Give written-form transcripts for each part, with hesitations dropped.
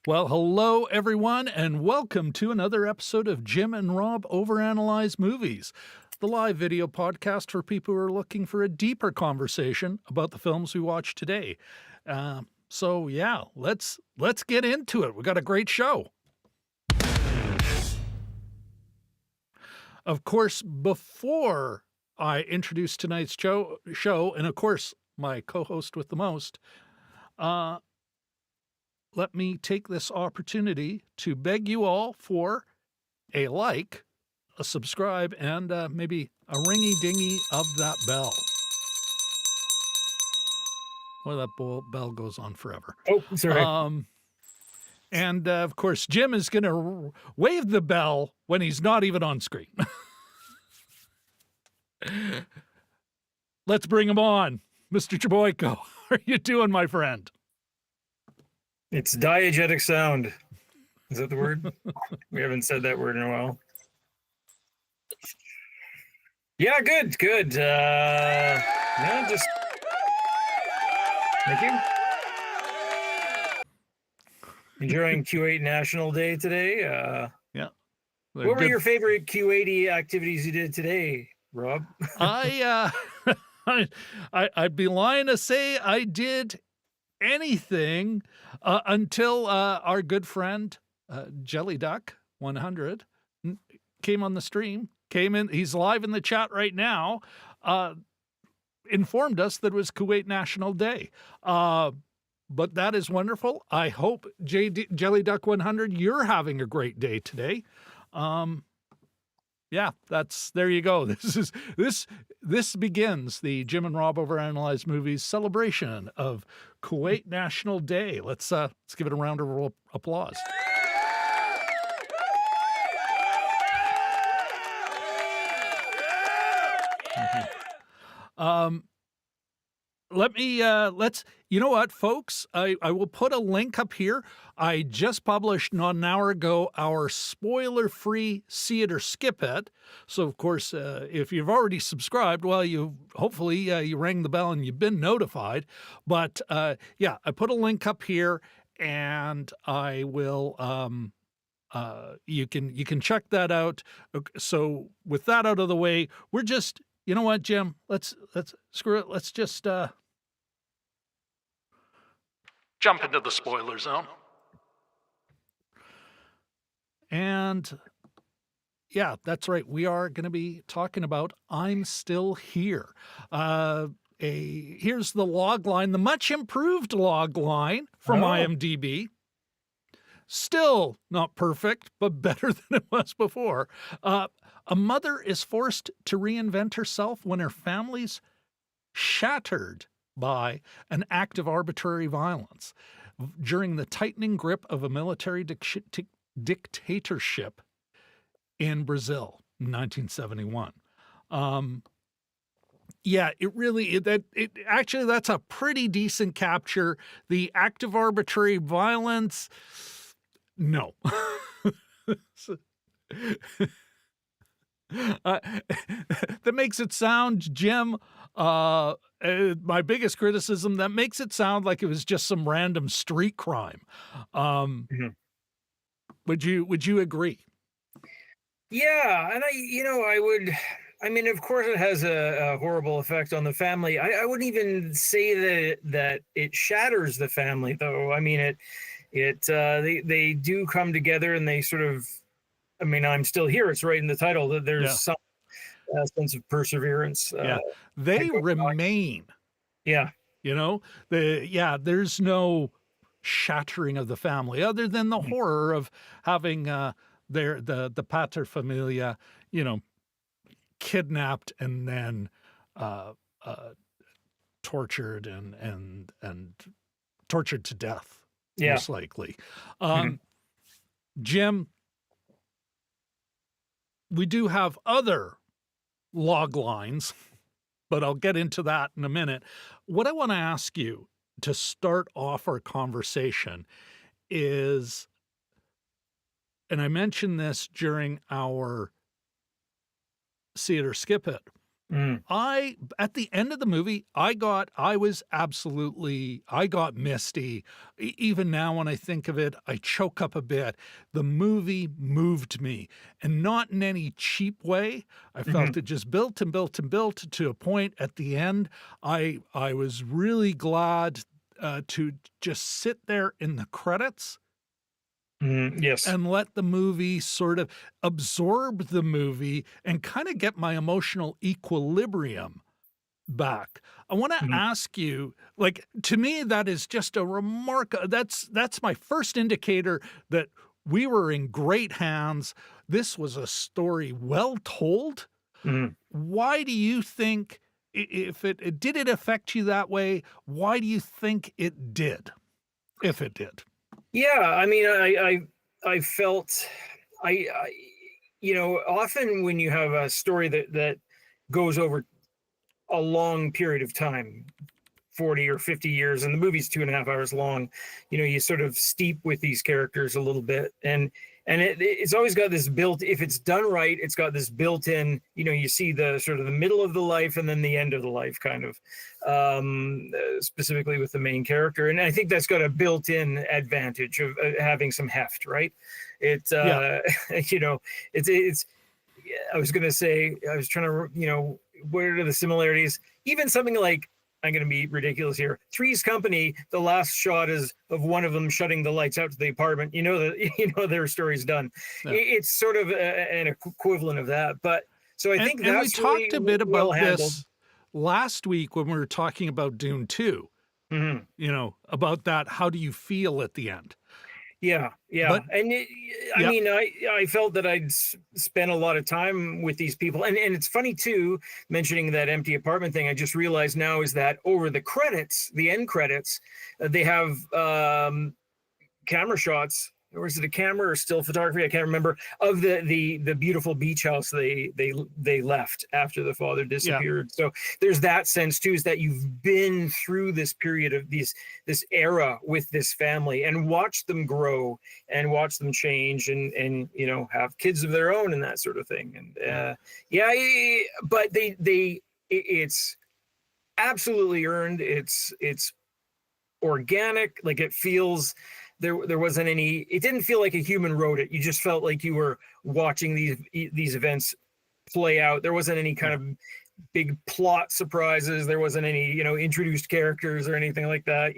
Well, hello, everyone, and welcome to another episode of Jim and Rob Overanalyze Movies, the live video podcast for people who are looking for a deeper conversation about the films we watch today. So, yeah, let's get into it. We got a great show. Of course, before I introduce tonight's show, and of course, my co-host with the most, let me take this opportunity to beg you all for a like, a subscribe, and maybe a ringy-dingy of that bell. Well, that bell goes on forever. Oh, sorry. And, of course, Jim is going to wave the bell when he's not even on screen. Let's bring him on. Mr. Chaboyko, how are you doing, my friend? It's diegetic sound. Is that the word? We haven't said that word in a while. Yeah, good. Yeah, just... Thank you. Enjoying Q8 National Day today. Yeah. What were your favorite Q80 activities you did today, Rob? I'd be lying to say I did anything until our good friend Jelly Duck 100 came on the stream, came in. He's live in the chat right now. Informed us that it was Kuwait National Day. But that is wonderful. I hope Jelly Duck 100, you're having a great day today. Yeah, there you go. This begins the Jim and Rob Overanalyze Movies celebration of Kuwait National Day. Let's give it a round of applause. You know what, folks? I will put a link up here. I just published not an hour ago our spoiler-free See It or Skip It. So, of course, if you've already subscribed, well, hopefully you rang the bell and you've been notified. But yeah, I put a link up here, and I will. You can check that out. So, with that out of the way, we're just. You know what, Jim? Let's screw it. Let's just jump into the spoiler zone. And yeah, that's right. We are going to be talking about I'm Still Here. Here's the log line, the much improved log line from IMDb. Still not perfect, but better than it was before. A mother is forced to reinvent herself when her family's shattered by an act of arbitrary violence during the tightening grip of a military dictatorship in Brazil in 1971. Um, yeah, it really actually that's a pretty decent capture. The act of arbitrary violence, no. Uh, that makes it sound, Jim, my biggest criticism, that makes it sound like it was just some random street crime. Um, Mhm. would you agree? Yeah, and I mean, of course, it has a horrible effect on the family. I wouldn't even say that it shatters the family, though. I mean, they do come together and they sort of. I mean, I'm still here. It's right in the title that there's Yeah, some sense of perseverance. yeah. And They remain, yeah, there's no shattering of the family other than the mhm, horror of having the pater familia, you know, kidnapped and then uh, uh, tortured and tortured to death, yeah, most likely. mhm, Um, Jim, we do have other log lines, but I'll get into that in a minute. What I want to ask you to start off our conversation is, and I mentioned this during our See It or Skip It, mm, I at the end of the movie, I got misty. Even now when I think of it, I choke up a bit. The movie moved me, and not in any cheap way. I mhm, felt it just built and built and built to a point at the end. I was really glad to just sit there in the credits mhm, yes, and let the movie sort of absorb the movie and kind of get my emotional equilibrium back. I want to mhm, ask you, like, to me, that is just a remark. That's my first indicator that we were in great hands. This was a story well told. mhm. Why do you think, if it did it affect you that way? Why do you think it did, if it did? Yeah. I mean, I felt I often when you have a story that goes over a long period of time, 40 or 50 years, and the movie's 2.5 hours long, you sort of steep with these characters a little bit. And it's always got this built, if it's done right, it's got this built in, you see the sort of the middle of the life and then the end of the life kind of, specifically with the main character. And I think that's got a built in advantage of having some heft, right? It's, Yeah. you know, it's, yeah, I was going to say, I was trying to, what are the similarities? Even something like, I'm going to be ridiculous here. Three's Company, the last shot is of one of them shutting the lights out to the apartment. You know that their story's done. Yeah. It's sort of an equivalent of that. But so I think And we that's really talked a bit well about handled. this last week when we were talking about Dune 2, Mhm. about that. How do you feel at the end? Yeah, yeah, But and I yeah, mean, I felt that I'd spent a lot of time with these people, and it's funny too, mentioning that empty apartment thing. I just realized now is that over the credits, the end credits, they have camera shots, or is it a camera or still photography? I can't remember, of the beautiful beach house they left after the father yeah, disappeared. So there's that sense too, is that you've been through this period of this era with this family and watched them grow and watch them change and have kids of their own and that sort of thing. And yeah, yeah, but it's absolutely earned. It's organic, like it feels, there wasn't any, it didn't feel like a human wrote it. You just felt like you were watching these events play out. There wasn't any kind yeah, of big plot surprises. There wasn't any introduced characters or anything like that.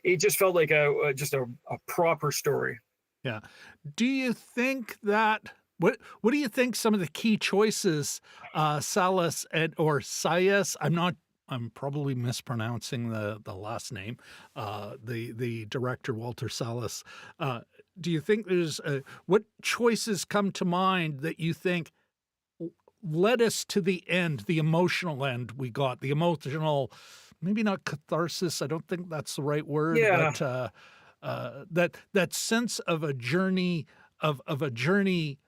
It just felt like just a proper story. yeah. Do you think that what do you think some of the key choices Salas and or Sayas, I'm probably mispronouncing the last name, the director Walter Salas, uh, do you think there's what choices come to mind that you think led us to the end, the emotional end we got, the emotional, maybe not catharsis, I don't think that's the right word, Yeah. but that sense of a journey of a journey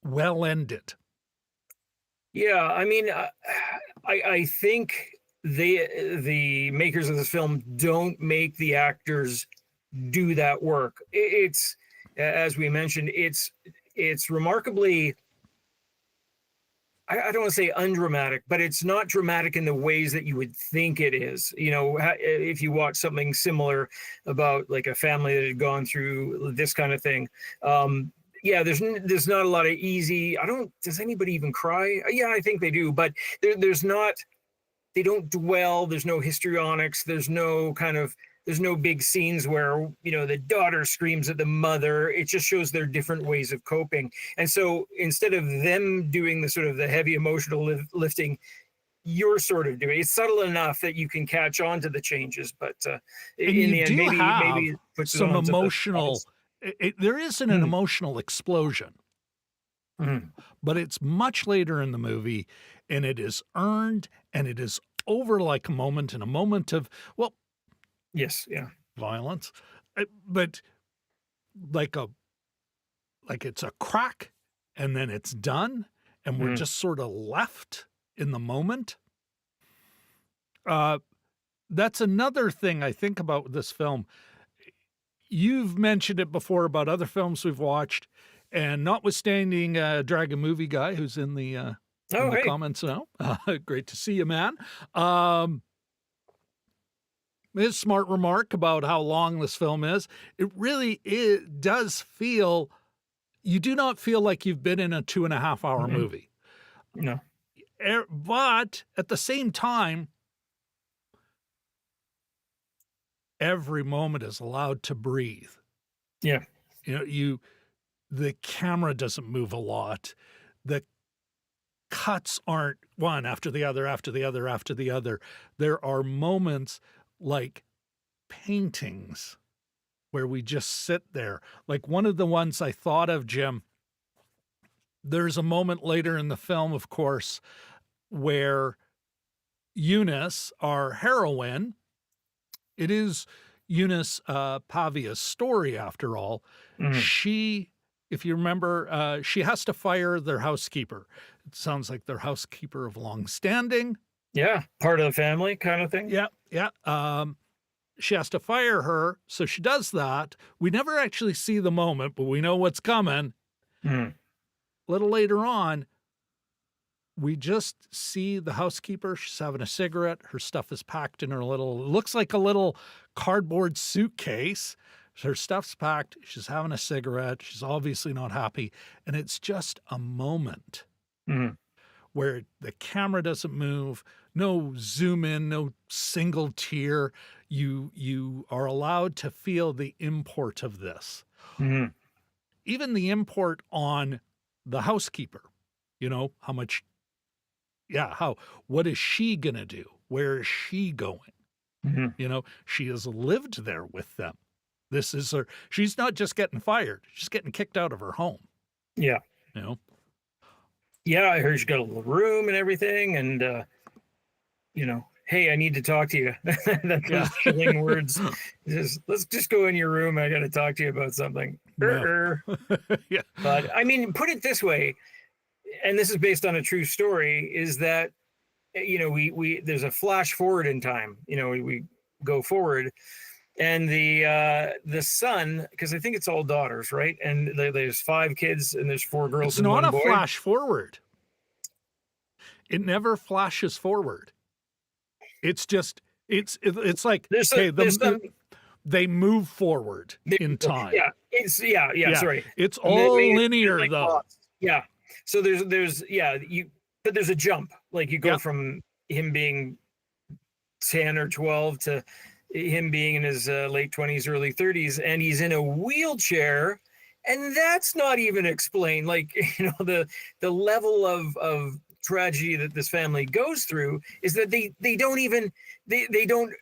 well ended. Yeah, I mean, I think the makers of this film don't make the actors do that work. It's, as we mentioned, it's remarkably, I don't want to say undramatic, but it's not dramatic in the ways that you would think it is. You know, if you watch something similar about like a family that had gone through this kind of thing, yeah, there's not a lot of easy. I don't. Does anybody even cry? Yeah, I think they do, but there's not. They don't dwell. There's no histrionics. There's no big scenes where, you know, the daughter screams at the mother. It just shows their different ways of coping. And so instead of them doing the sort of the heavy emotional lifting, you're sort of doing it's subtle enough that you can catch on to the changes, but And in you the end, do maybe have it puts it some on to the emotional, there isn't an Mm, emotional explosion, mm. but it's much later in the movie and it is earned and it is over like a moment and a moment of, well, Yes, yeah. violence, but like a like it's a crack and then it's done and we're Mm, just sort of left in the moment. Uh, that's another thing I think about this film. You've mentioned it before about other films we've watched, and notwithstanding Dragon Movie Guy, who's in oh, the hey. comments now, great to see you, man. Um, his smart remark about how long this film is. It does feel you do not feel like you've been in a 2.5 hour Mm-mm. movie, No. but at the same time, every moment is allowed to breathe. Yeah. You know, the camera doesn't move a lot. The cuts aren't one after the other, after the other, after the other. There are moments like paintings where we just sit there. Like one of the ones I thought of, Jim, there's a moment later in the film, of course, where Eunice, our heroine, it is Eunice Pavia's story after all. Mm. She, if you remember, she has to fire their housekeeper. It sounds like their housekeeper of long standing. Yeah. Part of the family kind of thing. Yeah, yeah. She has to fire her, so she does that. We never actually see the moment, but we know what's coming. Mm. A little later on, we just see the housekeeper. She's having a cigarette. Her stuff is packed in her little, looks like a little cardboard suitcase. Her stuff's packed. She's having a cigarette. She's obviously not happy. And it's just a moment Mm. where the camera doesn't move, no zoom in, no single tear. You are allowed to feel the import of this. Mm. Even the import on the housekeeper. You know, how much, yeah, what is she gonna do? Where is she going? Mm. You know, she has lived there with them. This is her, she's not just getting fired, she's getting kicked out of her home, Yeah. you know? Yeah, I heard you got a little room and everything, and you know, hey, I need to talk to you. That Yeah. those chilling words. Just let's just go in your room. I got to talk to you about something. No. Yeah. But I mean, put it this way, and this is based on a true story, is that you know we there's a flash forward in time. You know, we go forward, and the son, because I think it's all daughters, right? And there's 5 kids, and there's 4 girls It's and not one a boy. flash forward. It never flashes forward. It's just it's like, There's okay, there's some they move forward in time. yeah, it's yeah, Yeah. sorry. It's I mean, all it's linear like though. lots. Yeah. So there's yeah, but there's a jump. Like you go Yep. from him being 10 or 12 to him being in his late 20s, early 30s, and he's in a wheelchair, and that's not even explained. Like, you know, the level of tragedy that this family goes through is that they don't even they don't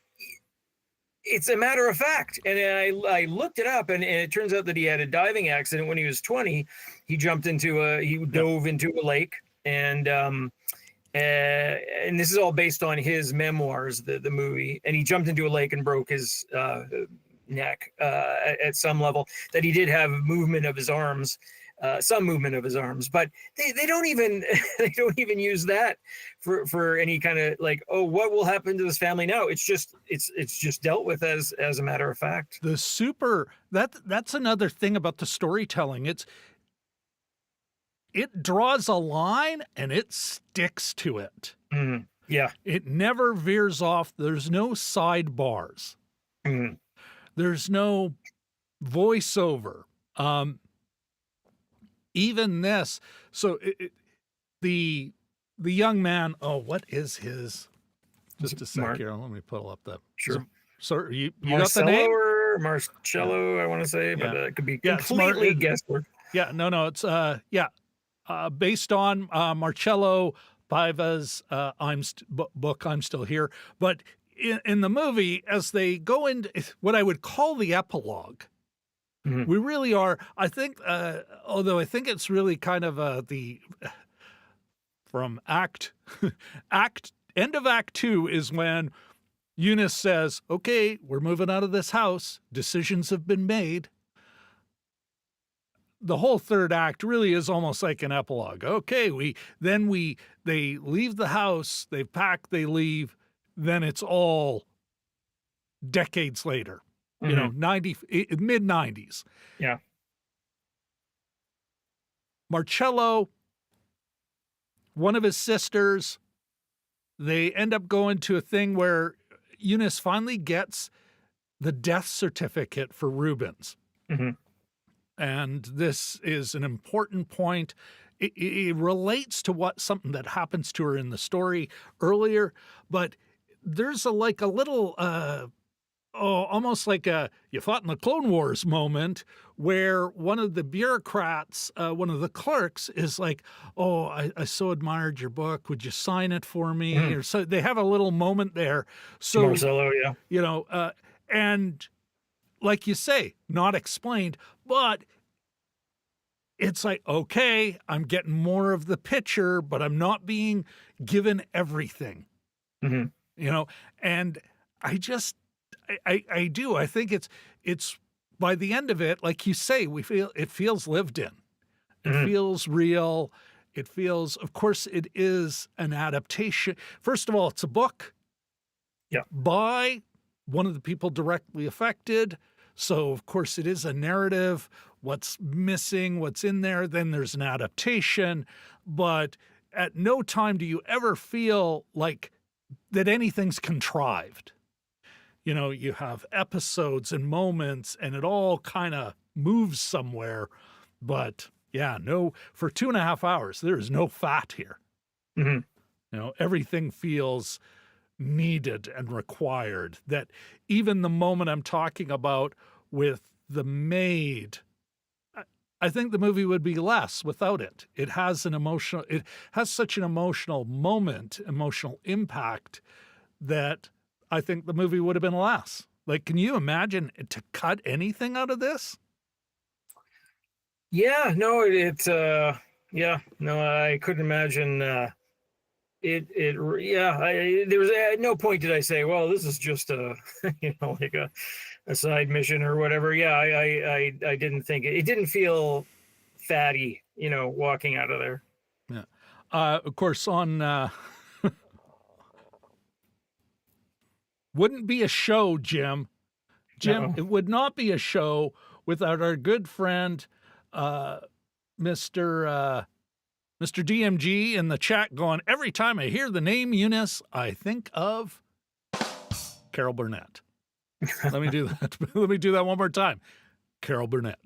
it's a matter of fact. And I looked it up, and it turns out that he had a diving accident when he was 20. He Yeah. dove into a lake, and this is all based on his memoirs, the movie. And he jumped into a lake and broke his neck at some level. That he did have movement of his arms, some movement of his arms, but they don't even they don't even use that for any kind of like, oh, what will happen to this family now? It's just dealt with as a matter of fact. That's another thing about the storytelling. It draws a line and it sticks to it. Yeah. It never veers off. There's no sidebars. There's no voiceover. Even this. So the young man. Oh, what is his? Just a sec here. Let me pull up the. Sure. So you got the Marcello name? or Marcello, I want to say, but it could be completely guesswork. Yeah, no, it's based on Marcello Paiva's book, I'm Still Here. But in the movie, as they go into what I would call the epilogue, we really are, I think, although I think it's really kind of from end of Act 2 is when Eunice says, okay, we're moving out of this house. Decisions have been made. The whole third act really is almost like an epilogue. Okay, they leave the house, they pack, they leave, then it's all decades later. You know, mid-90s. Yeah. Marcello, one of his sisters, they end up going to a thing where Eunice finally gets the death certificate for Rubens. And this is an important point. It relates to something that happens to her in the story earlier, but there's a little, almost like you fought in the Clone Wars moment where one of the bureaucrats, one of the clerks is like, oh, I so admired your book. Would you sign it for me? Or so they have a little moment there. So, Marcello, yeah. You know, and like you say, not explained, but it's like, okay, I'm getting more of the picture, but I'm not being given everything, you know? And I do. I think it's by the end of it, like you say, it feels lived in. It feels real. It feels, of course, it is an adaptation. First of all, it's a book by one of the people directly affected. So, of course, it is a narrative. What's missing, what's in there, then there's an adaptation. But at no time do you ever feel like that anything's contrived. You know, you have episodes and moments, and it all kind of moves somewhere. But yeah, no, for 2.5 hours, there is no fat here. You know, everything feels needed and required. That even the moment I'm talking about with the maid, I think the movie would be less without it. It has such an emotional moment, emotional impact that I think the movie would have been less. Like, can you imagine to cut anything out of this? Yeah, no, I couldn't imagine there was at no point did I say, well, this is just a like a side mission or whatever. Yeah, I didn't think it didn't feel fatty, walking out of there. Yeah. Of course, on wouldn't be a show, Jim. No. It would not be a show without our good friend, Mr. DMG in the chat going, every time I hear the name Eunice, I think of Carol Burnett. Let me do that. Let me do that one more time. Carol Burnett.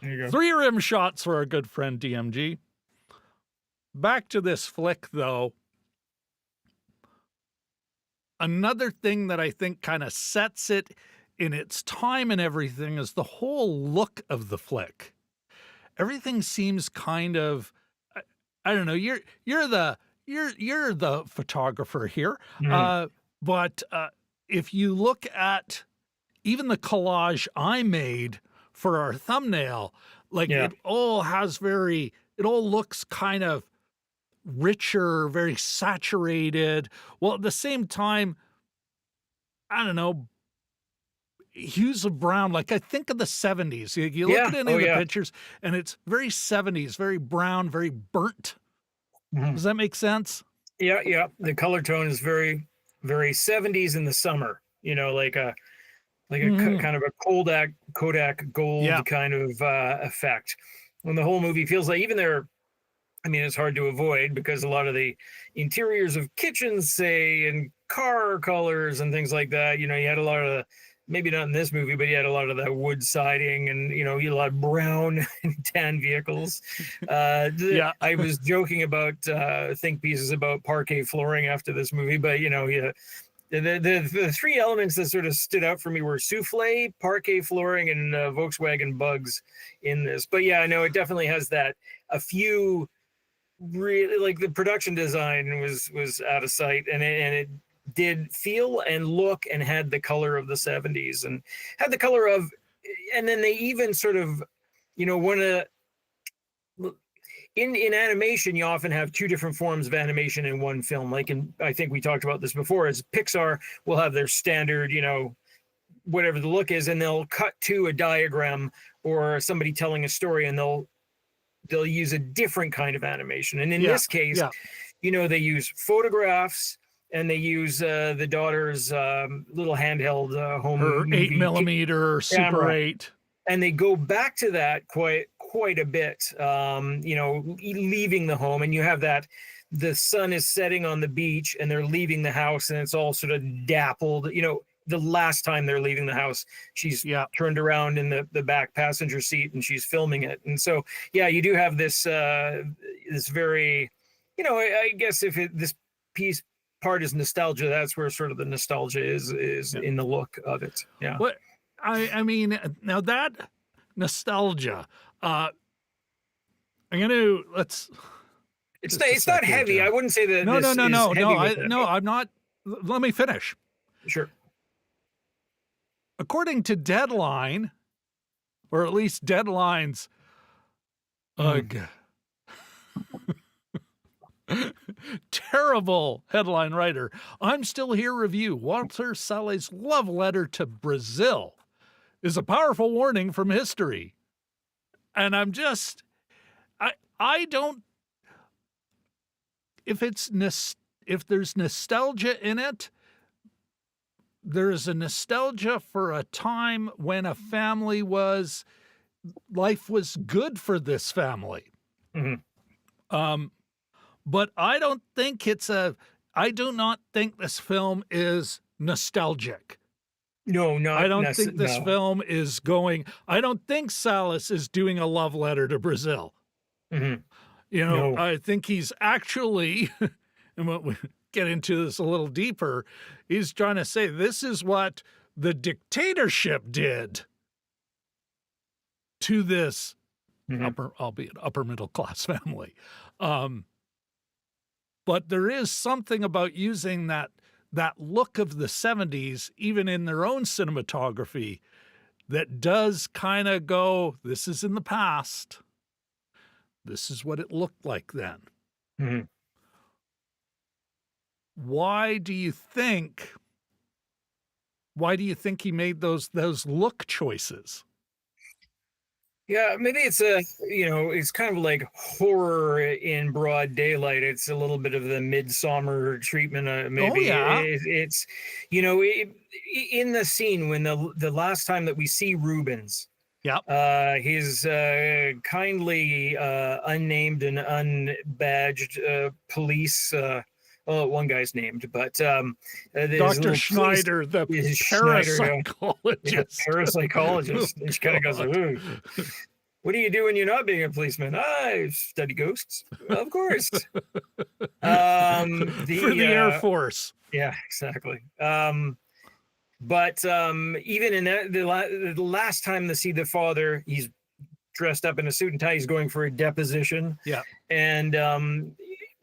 There you go. 3 rim shots for our good friend DMG. Back to this flick, though. Another thing that I think kind of sets it in its time and everything is the whole look of the flick. Everything seems kind of, I don't know. You're the photographer here, but if you look at even the collage I made for our thumbnail, like Yeah. it all looks kind of richer, very saturated. Well, at the same time, I don't know, hues of brown, like I think of the 70s. You look Yeah. at any Oh of the yeah. pictures and it's very 70s, very brown, very burnt. Mhm. Does that make sense? Yeah, yeah. The color tone is very, very 70s in the summer. Mhm. Kind of a Kodak Yeah. gold kind of effect. When the whole movie feels like even there, I mean, it's hard to avoid because a lot of the interiors of kitchens, say, and car colors and things like that. You had a lot of maybe not in this movie, but you had a lot of that wood siding and you had a lot of brown and tan vehicles. Yeah. I was joking about think pieces about parquet flooring after this movie, but yeah, the three elements that sort of stood out for me were souffle, parquet flooring, and Volkswagen bugs in this. But yeah, I know it definitely has that. A few really like the production design was out of sight, and it did feel and look and had the color of the 70s and had the color of, and then they even sort of one of in animation, you often have two different forms of animation in one film. Like I think we talked about this before, is Pixar will have their standard, whatever the look is, and they'll cut to a diagram or somebody telling a story, and they'll use a different kind of animation. And in Yeah. this case, Yeah. they use photographs and they use the daughter's little handheld home Her 8 movie millimeter Super camera, 8. and they go back to that quite a bit, leaving the home, and you have that the sun is setting on the beach and they're leaving the house and it's all sort of dappled. The last time they're leaving the house, she's Yeah. turned around in the back passenger seat and she's filming it. And so yeah, you do have this very, I guess this piece part is nostalgia, that's where sort of the nostalgia is Yeah. in the look of it. Yeah. What I mean, now that nostalgia, I'm gonna let's It's just a it's not sec here, heavy. I Jim. wouldn't say that No, no, this no, is no, no, heavy with it. no, I'm not. Let me finish. Sure. According to Deadline, or at least Deadline's ugh, terrible headline writer, I'm Still Here review, Walter Salle's love letter to Brazil is a powerful warning from history. And I don't, if there's nostalgia in it, there is a nostalgia for a time when life was good for this family. Mhm. But I do not think this film is nostalgic. No, I don't think this no. film I don't think Salas is doing a love letter to Brazil. Mhm. No. I think he's actually, and when we get into this a little deeper, he's trying to say this is what the dictatorship did to this Mhm. albeit upper middle class family. But there is something about using that look of the 70s, even in their own cinematography, that does kind of go, this is in the past. This is what it looked like then. Mhm. Why do you think he made those look choices? Yeah, maybe it's kind of like horror in broad daylight. It's a little bit of the midsummer treatment. Oh Maybe yeah. it's, you know, it, in the scene when the last time that we see Rubens, Yep. his kindly unnamed and unbadged police. Well, one guy's named, but there's a Dr. little police. Schneider, the Is Schneider, yeah, parapsychologist. parapsychologist. And Oh, she kind of goes, God. "Ooh, what do you do when you're not being a policeman?" I study ghosts, of course. For the Air Force. Yeah, exactly. But even in that, the last time to see the father, he's dressed up in a suit and tie. He's going for a deposition, Yeah. and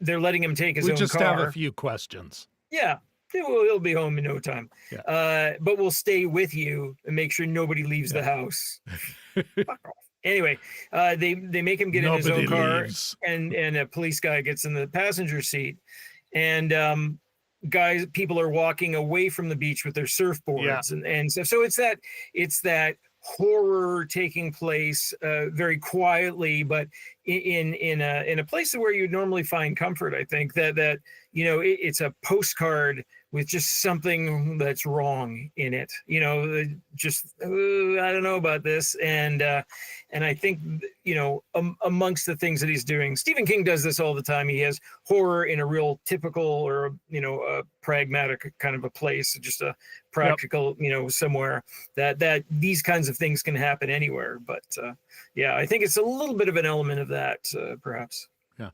they're letting him take his We own just have a car. few questions. Yeah, he'll be home in no time. Yeah. But we'll stay with you and make sure nobody leaves the Yeah. house. Fuck off. Anyway, they make him get in his Nobody own car, leaves. and a police guy gets in the passenger seat, and people are walking away from the beach with their Yeah. surfboards and stuff. So it's that horror taking place very quietly, but in a place where you'd normally find comfort. I think that it's a postcard with just something that's wrong in it. Just I don't know about this, and I think amongst the things that he's doing, Stephen King does this all the time. He has horror in a real typical or a pragmatic kind of a place, just a practical, somewhere that these kinds of things can happen anywhere. But yeah, I think it's a little bit of an element of that, perhaps. Yeah.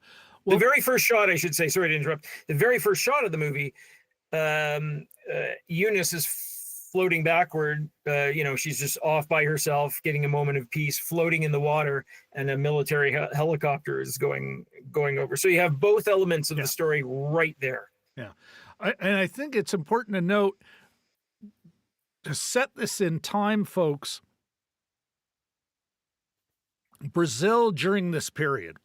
Well, the very first shot, I should say, sorry to interrupt, the very first shot of the movie, Eunice is floating backward. She's just off by herself, getting a moment of peace, floating in the water, and a military helicopter is going over. So you have both elements of the story right there. Yeah. And I think it's important to note, to set this in time, folks, Brazil during this period,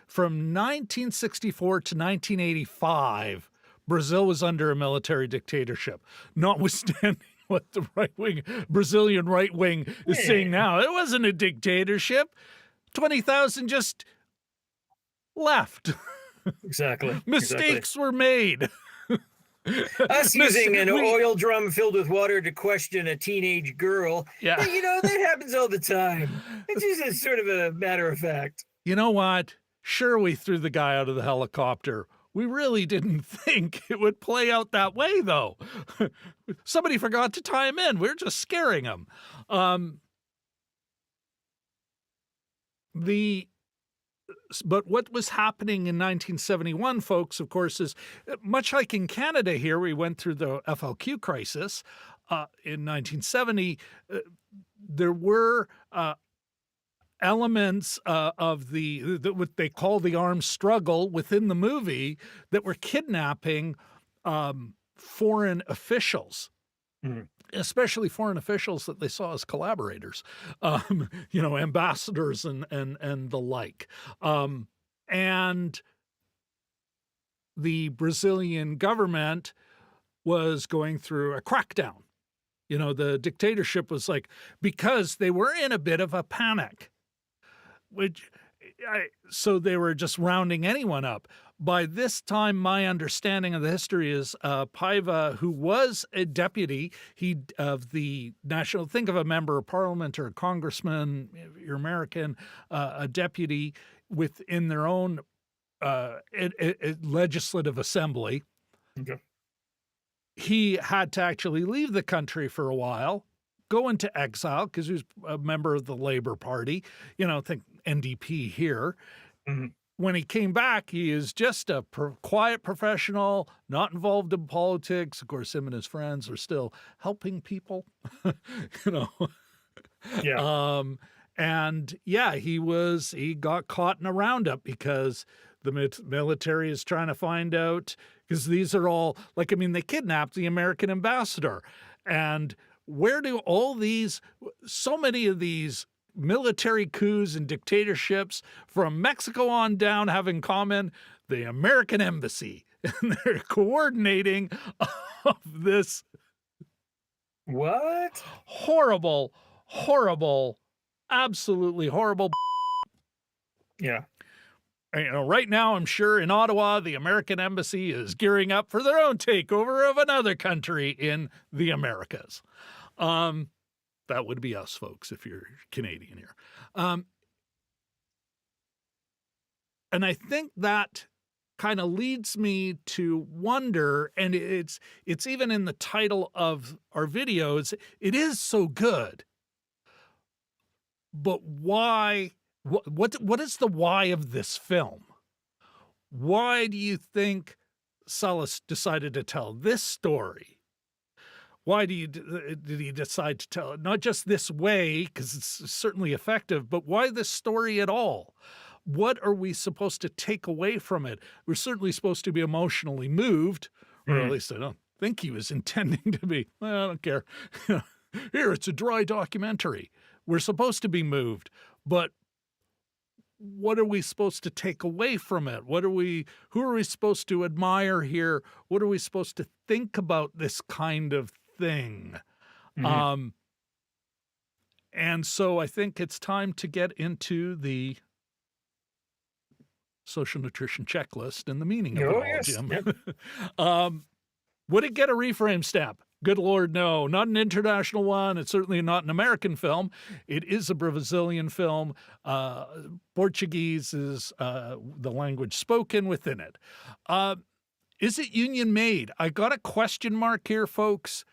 from 1964 to 1985, Brazil was under a military dictatorship, notwithstanding what the Brazilian right wing is saying now. It wasn't a dictatorship. 20,000 just left. Exactly. Mistakes were made. Us using an oil drum filled with water to question a teenage girl. Yeah. That happens all the time. It's just sort of a matter of fact. You know what? Sure, we threw the guy out of the helicopter. We really didn't think it would play out that way, though. Somebody forgot to tie him in. We're just scaring him. But what was happening in 1971, folks, of course, is much like in Canada here, we went through the FLQ crisis in 1970. There were elements of what they call the armed struggle within the movie that were kidnapping foreign officials. Mm-hmm. Especially foreign officials that they saw as collaborators, ambassadors and the like. And the Brazilian government was going through a crackdown. The dictatorship was because they were in a bit of a panic, so they were just rounding anyone up. By this time, my understanding of the history is Paiva, who was a deputy, of the national, think of a member of parliament or a congressman, if you're American, a deputy within their own legislative assembly. Okay. He had to actually leave the country for a while, go into exile because he was a member of the Labour Party, think NDP here. Mm-hmm. When he came back, he is just a quiet professional, not involved in politics. Of course, him and his friends are still helping people, Yeah. He got caught in a roundup because the military is trying to find out, because these are all, they kidnapped the American ambassador. And where do so many of these military coups and dictatorships from Mexico on down have in common? The American embassy. And they're coordinating this horrible, absolutely horrible. Yeah. Right now, I'm sure in Ottawa, the American embassy is gearing up for their own takeover of another country in the Americas. That would be us, folks, if you're Canadian here. And I think that kind of leads me to wonder, and it's even in the title of our videos, it is so good. But why? What is the why of this film? Why do you think Salas decided to tell this story? Why did he decide to tell it? Not just this way, because it's certainly effective, but why this story at all? What are we supposed to take away from it? We're certainly supposed to be emotionally moved, or at least I don't think he was intending to be, well, I don't care. Here, it's a dry documentary. We're supposed to be moved, but what are we supposed to take away from it? Who are we supposed to admire here? What are we supposed to think about this kind of thing? Mhm. And so I think it's time to get into the social nutrition checklist and the meaning of it Oh, all, yes. Jim. Yep. Would it get a reframe stamp? Good Lord, no. Not an international one. It's certainly not an American film. It is a Brazilian film. Portuguese is the language spoken within it. Is it union made? I got a question mark here, folks.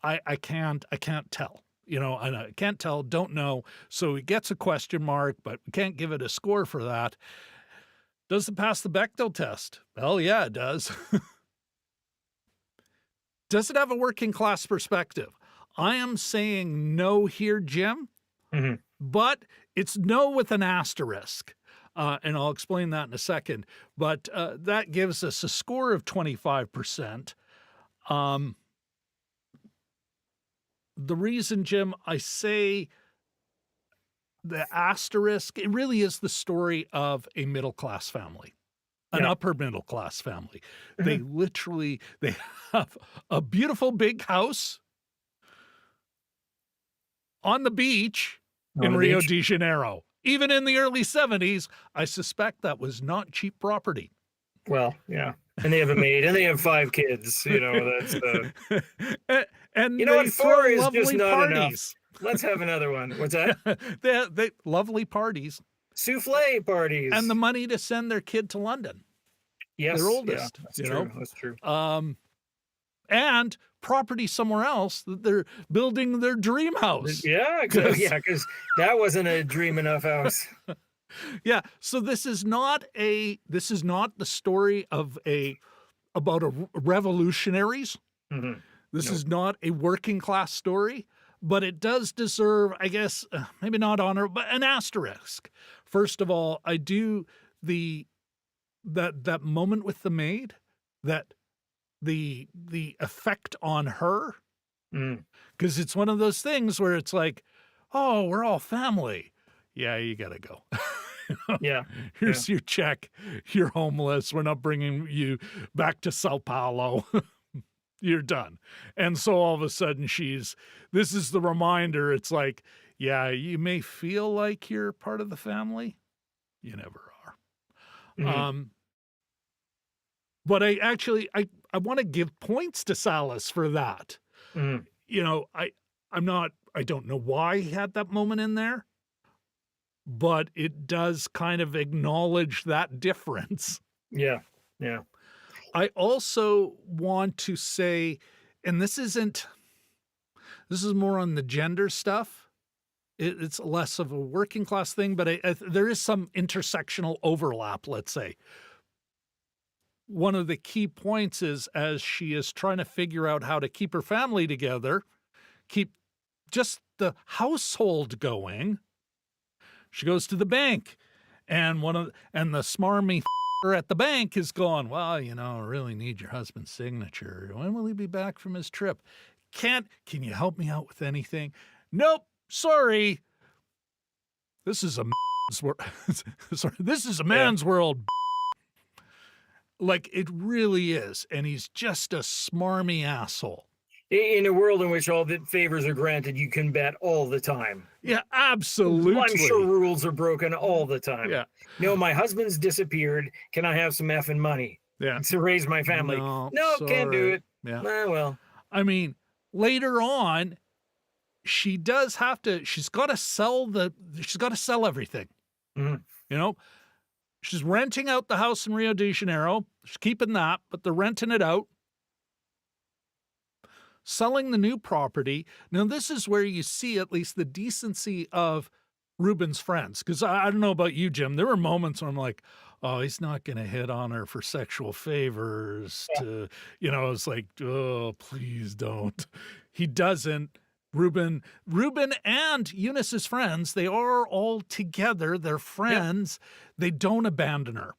I can't tell. I can't tell, don't know. So it gets a question mark, but we can't give it a score for that. Does it pass the Bechdel test? Well, yeah, it does. Does it have a working class perspective? I am saying no here, Jim, Mhm. but it's no with an asterisk. And I'll explain that in a second. But that gives us a score of 25%. The reason, Jim, I say the asterisk, it really is the story of a middle-class family, an Yeah. upper middle-class family. Mhm. They have a beautiful big house on the beach On in the Rio beach. de Janeiro. Even in the early 70s, I suspect that was not cheap property. Well, yeah. And they have a maid and they have 5 kids, that's, you And know what? they 4 throw is just lovely not enough. parties. Let's have another one. What's that? They lovely parties Souffle and the parties. money to send their kid to London, their Yes, yeah, oldest, that's true, that's true. and property somewhere else that they're building their dream house. Yeah, exactly. 'Cause Yeah, because that wasn't a dream enough house. yeah, so this is not the story of about revolutionaries. Mhm. This Nope. is not a working class story, but it does deserve, I guess, maybe not honor, but an asterisk. First of all, I do the that moment with the maid, that the effect on her, Mm. because it's one of those things where it's like, oh, we're all family. Yeah, you gotta go. Yeah, yeah. Here's your check. You're homeless. We're not bringing you back to Sao Paulo. You're done. And so all of a sudden this is the reminder. It's like, yeah, you may feel like you're part of the family. You never are. Mhm. But I want to give points to Salas for that. Mhm. I don't know why he had that moment in there, but it does kind of acknowledge that difference. Yeah, yeah. I also want to say, and this is more on the gender stuff. It's less of a working class thing, but there is some intersectional overlap, let's say. One of the key points is, as she is trying to figure out how to keep her family together, keep just the household going, she goes to the bank, and the smarmy at the bank is going, well, I really need your husband's signature. When will he be back from his trip? Can you help me out with anything? Nope, sorry. This is a man's world. Sorry, this is a Yeah. man's world. Like, it really is, and he's just a smarmy asshole. In a world in which all the favors are granted, you can bet all the time. Yeah, I'm sure absolutely. rules are broken all the time. Yeah, No, my husband's disappeared. Can I have some effing money yeah. to raise my family? No, No, can't do sorry. it. Yeah. Well. I mean, later on, she's got to sell everything. Mhm. You know, she's renting out the house in Rio de Janeiro. She's keeping that, but they're renting it out. Selling the new property. Now, this is where you see at least the decency of Ruben's friends. Because I don't know about you, Jim. There were moments where I'm like, oh, he's not going to hit on her for sexual favors. It's like, oh, please don't. He doesn't. Ruben and Eunice's friends, they are all together. They're Yeah. friends. They don't abandon her.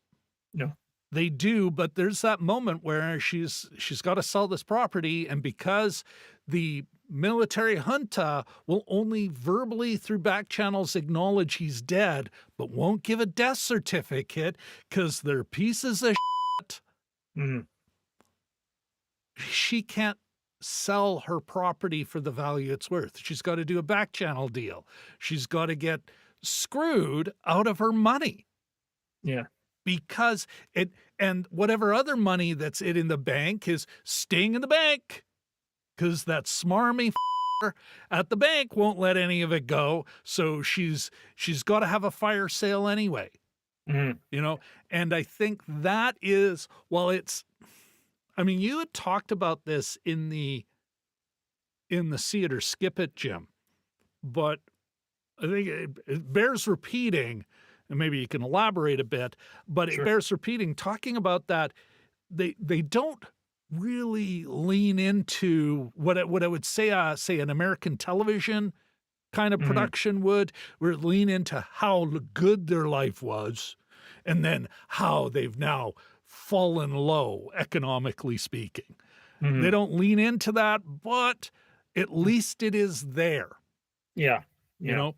No. They do, but there's that moment where she's got to sell this property, and because the military junta will only verbally through back channels acknowledge he's dead, but won't give a death certificate because they're pieces of shit, Mhm. she can't sell her property for the value it's worth. She's got to do a back channel deal. She's got to get screwed out of her money. Yeah. Because it, and whatever other money that's in the bank is staying in the bank, because that smarmy at the bank won't let any of it go. So she's got to have a fire sale anyway, Mhm. you know? And I think that is, well, it's, I mean, you had talked about this in the See It or Skip It, Jim, but I think it bears repeating, and maybe you can elaborate a bit, but it Sure. bears repeating, talking about that they don't really lean into what I would say an American television kind of Mhm. production would, where it lean into how good their life was, and then how they've now fallen low, economically speaking. They Mhm. don't lean into that, but at least it is there, Yeah. you Yeah. know?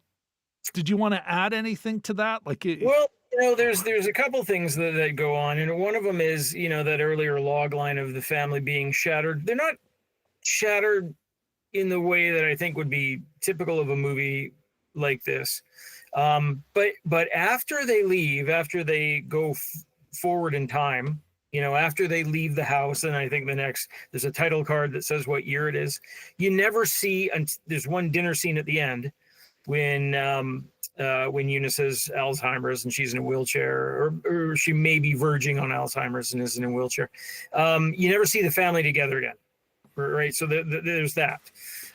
Did you wanna add anything to that? Like, it Well, there's a couple things that go on, and one of them is, that earlier log line of the family being shattered. They're not shattered in the way that I think would be typical of a movie like this. But after they leave, after they go forward in time, after they leave the house, and I think there's a title card that says what year it is. You never see, and there's one dinner scene at the end when Eunice has Alzheimer's and she's in a wheelchair, or she may be verging on Alzheimer's and is in a wheelchair. You never see the family together again, right? So there's that.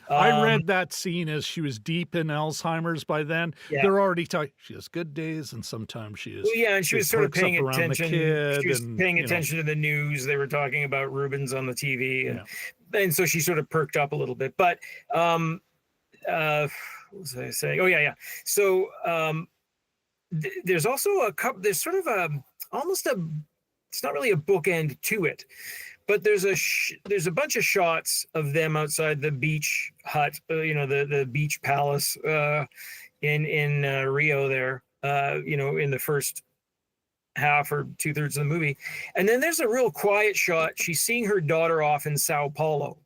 I Um, read that scene as she was deep in Alzheimer's by then. yeah. They're already talking, she has good days and sometimes Well, yeah, and she she was sort of perks up paying around the attention. kid She was and, paying you know, attention to the news. They were talking about Rubens on the TV, and yeah. so she sort of perked up a little bit. But what was I saying? Oh, yeah, yeah. So there's also a couple. There's sort of almost a. It's not really a bookend to it, but there's a bunch of shots of them outside the beach hut. The beach palace in Rio there. In the first half or 2/3 of the movie. And then there's a real quiet shot. She's seeing her daughter off in Sao Paulo.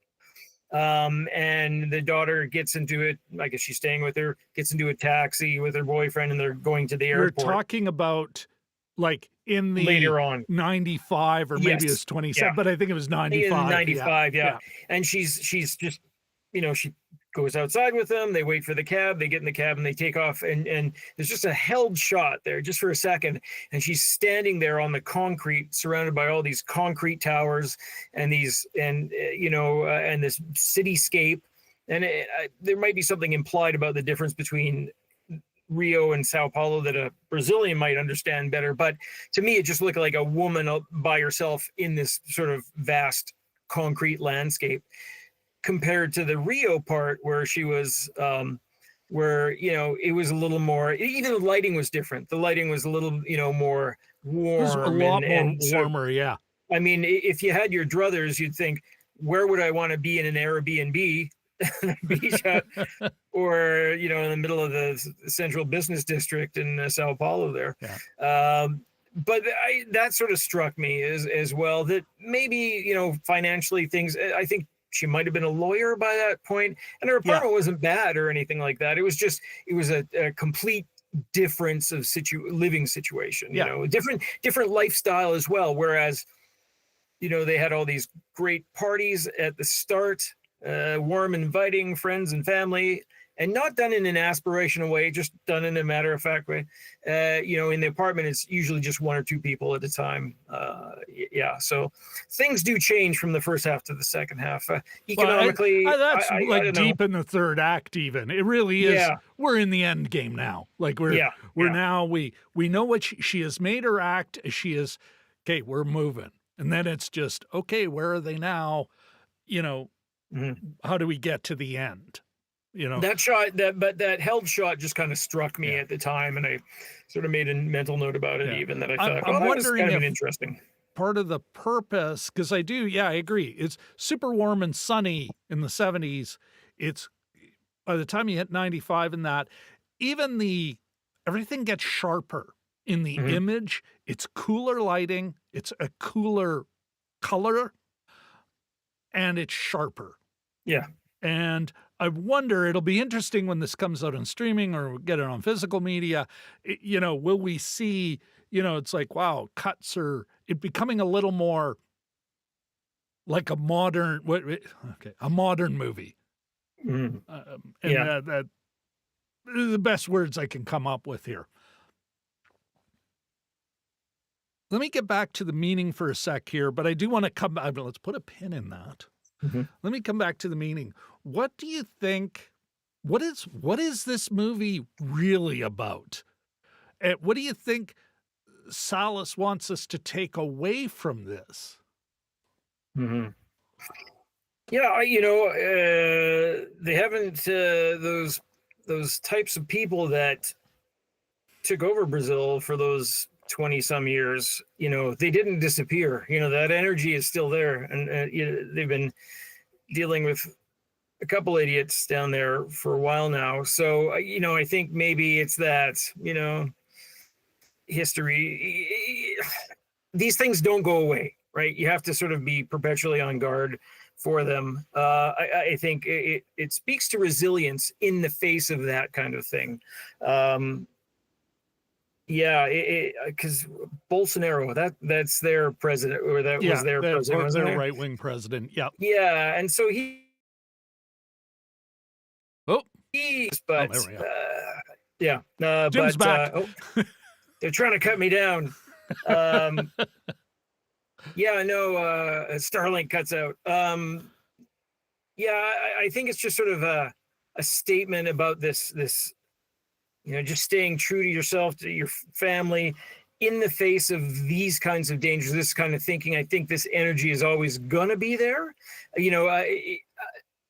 And the daughter gets into it, I guess she's staying with her, gets into a taxi with her boyfriend, and they're going to the We're airport talking about like in the later on. 95 or maybe Yes. it's 27, Yeah. but I think it was In 95. Yeah. 95, yeah. Yeah. And she's just, she goes outside with them. They wait for the cab. They get in the cab and they take off. And there's just a held shot there just for a second. And she's standing there on the concrete, surrounded by all these concrete towers and and this cityscape. And there might be something implied about the difference between Rio and Sao Paulo that a Brazilian might understand better. But to me, it just looked like a woman by herself in this sort of vast concrete landscape, compared to the Rio part where she was, where, it was a little more, even the lighting was different. The lighting was a little, more It was a warm. lot more And so, warmer. Yeah. I mean, if you had your druthers, you'd think, where would I want to be in an Airbnb beach hut, or, in the middle of the central business district in Sao Paulo there. Yeah. But that sort of struck me as well, that maybe, financially things, I think she might have been a lawyer by that point, and her Yeah. apartment wasn't bad or anything like that. It was a complete difference of living situation, Yeah. different lifestyle as well. Whereas, they had all these great parties at the start, warm, inviting friends and family, and not done in an aspirational way, just done in a matter of fact way. In the apartment, it's usually just one or two people at a time. Yeah, so things do change from the first half to the second half. Economically, That's I like don't know. deep in the third act. Even it really is. Yeah, We're in the end game now. Like we're yeah, we're yeah. now we know what she has made her act. She is okay. We're moving, and then it's just okay. Where are they now? Mhm. How do we get to the end? That held shot just kind of struck me Yeah. at the time, and I sort of made a mental note about it. Yeah. Even that I I'm thought, I'm well, that was wondering kind of an if interesting. part of the purpose, because I do, yeah, I agree. It's super warm and sunny in the 70s. It's by the time you hit 95 in that, even everything gets sharper in the Mhm. image. It's cooler lighting, it's a cooler color, and it's sharper. Yeah. And I wonder, it'll be interesting when this comes out on streaming or get it on physical media. Will we see, it's like, wow, cuts are it becoming a little more like a modern, okay, a modern movie. Mhm. And Yeah. that the best words I can come up with here. Let me get back to the meaning for a sec here, but I do want to come back. Let's put a pin in that. Mhm. Let me come back to the meaning. What do you think? What is this movie really about? And what do you think Salas wants us to take away from this? Mhm. Yeah, they haven't those types of people that took over Brazil for those 20 some years. They didn't disappear. That energy is still there, and they've been dealing with a couple idiots down there for a while now. So I think maybe it's that history. These things don't go away, right? You have to sort of be perpetually on guard for them. I think it speaks to resilience in the face of that kind of thing. Um, yeah, because Bolsonaro, that's their president, or that was Yeah, their president, wasn't their it? right wing president. Yeah. Yeah, and so Oh, oh, but there we go. yeah, Jim's back. oh, they're trying to cut me down. Um, yeah, I know. Starlink cuts out. Yeah, I think it's just sort of a statement about this, just staying true to yourself, to your family, in the face of these kinds of dangers, this kind of thinking. I think this energy is always gonna be there.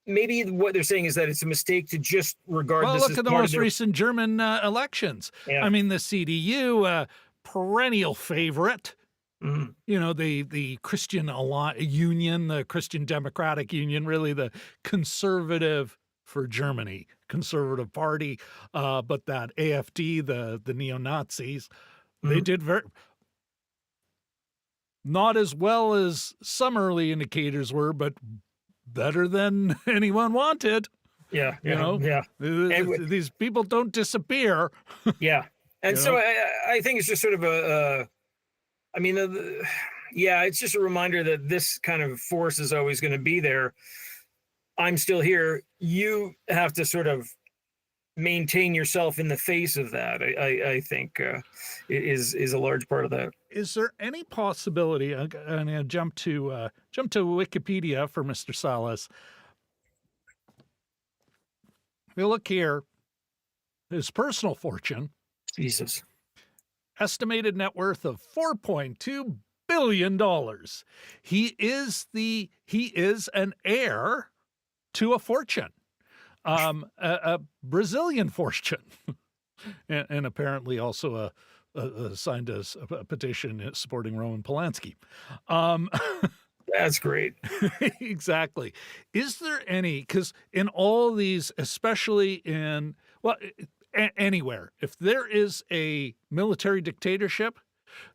Maybe what they're saying is that it's a mistake to just regard Well, this look as at the part of most their. recent German elections. Yeah. I mean, the CDU, perennial favorite. Mhm. The Christian Union, the Christian Democratic Union, really the conservative for Germany, conservative party. But that AfD, the neo Nazis, they Mhm. did not as well as some early indicators were, but better than anyone wanted. Yeah, You yeah, know, yeah. And these people don't disappear. yeah, and You so know, I think it's just sort of I mean, yeah, it's just a reminder that this kind of force is always going to be there. I'm still here. You have to sort of maintain yourself in the face of that. I think is a large part of that. is there any possibility? I'm gonna jump to Wikipedia for Mr. Salas. We look here. His personal fortune, Jesus. estimated net worth of $4.2 billion. He is an heir to a fortune, a Brazilian fortune, and apparently also signed a petition supporting Roman Polanski. Um, That's great. exactly. Is there any, because in all these, especially in, well, anywhere, if there is a military dictatorship,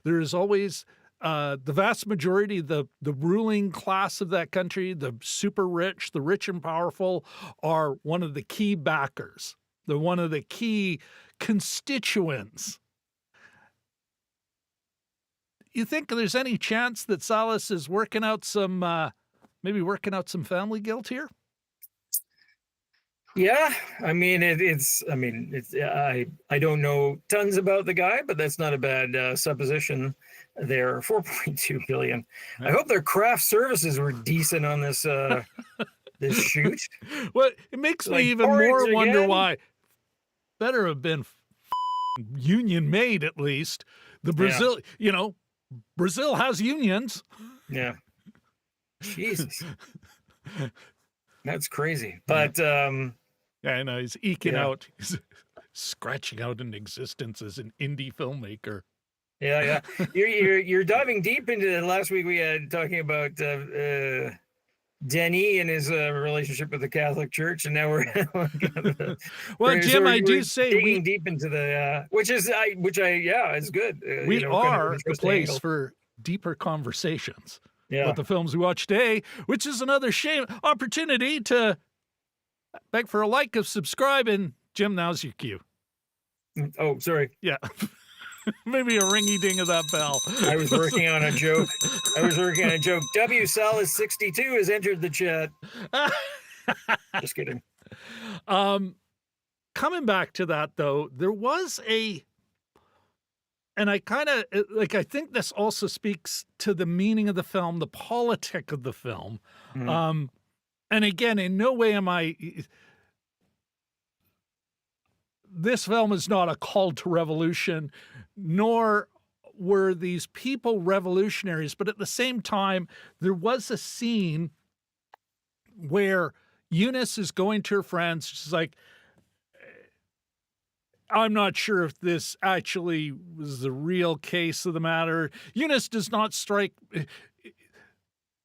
there is always the vast majority, the ruling class of that country, the super rich, the rich and powerful, are one of the key backers. They're one of the key constituents. You think there's any chance that Salas is working out some, maybe working out some family guilt here? Yeah, I mean I mean I don't know tons about the guy, but that's not a bad supposition. There, 4.2 billion. I Yeah. hope their craft services were decent on this shoot. Well, it makes me Like even porridge more wonder again. why better have been union made at least. The Yeah, Brazil, Brazil has unions. yeah. Jesus, that's crazy. Yeah. But Yeah, I know he's eking yeah, out, he's scratching out an existence as an indie filmmaker. Yeah, yeah. You're diving deep into last week we had talking about Denny and his relationship with the Catholic Church, and now we're Well, Jim, I we're do say digging deep into the which I yeah is good. we Kind of an are the interesting place angle. for deeper conversations Yeah. about the films we watch today, which is another opportunity to beg for a like, of subscribe, and Jim, now's your cue. Oh, sorry. Yeah. Maybe a ringy ding of that bell. I was working on a joke. W Salas 62 has entered the chat. Just kidding. Coming back to that though, there was and I kind of I think this also speaks to the meaning of the film, the politic of the film. Mhm. And again, in no way am I. This film is not a call to revolution, nor were these people revolutionaries. But at the same time, there was a scene where Eunice is going to her friends. She's like, I'm not sure if this actually was the real case of the matter. Eunice does not strike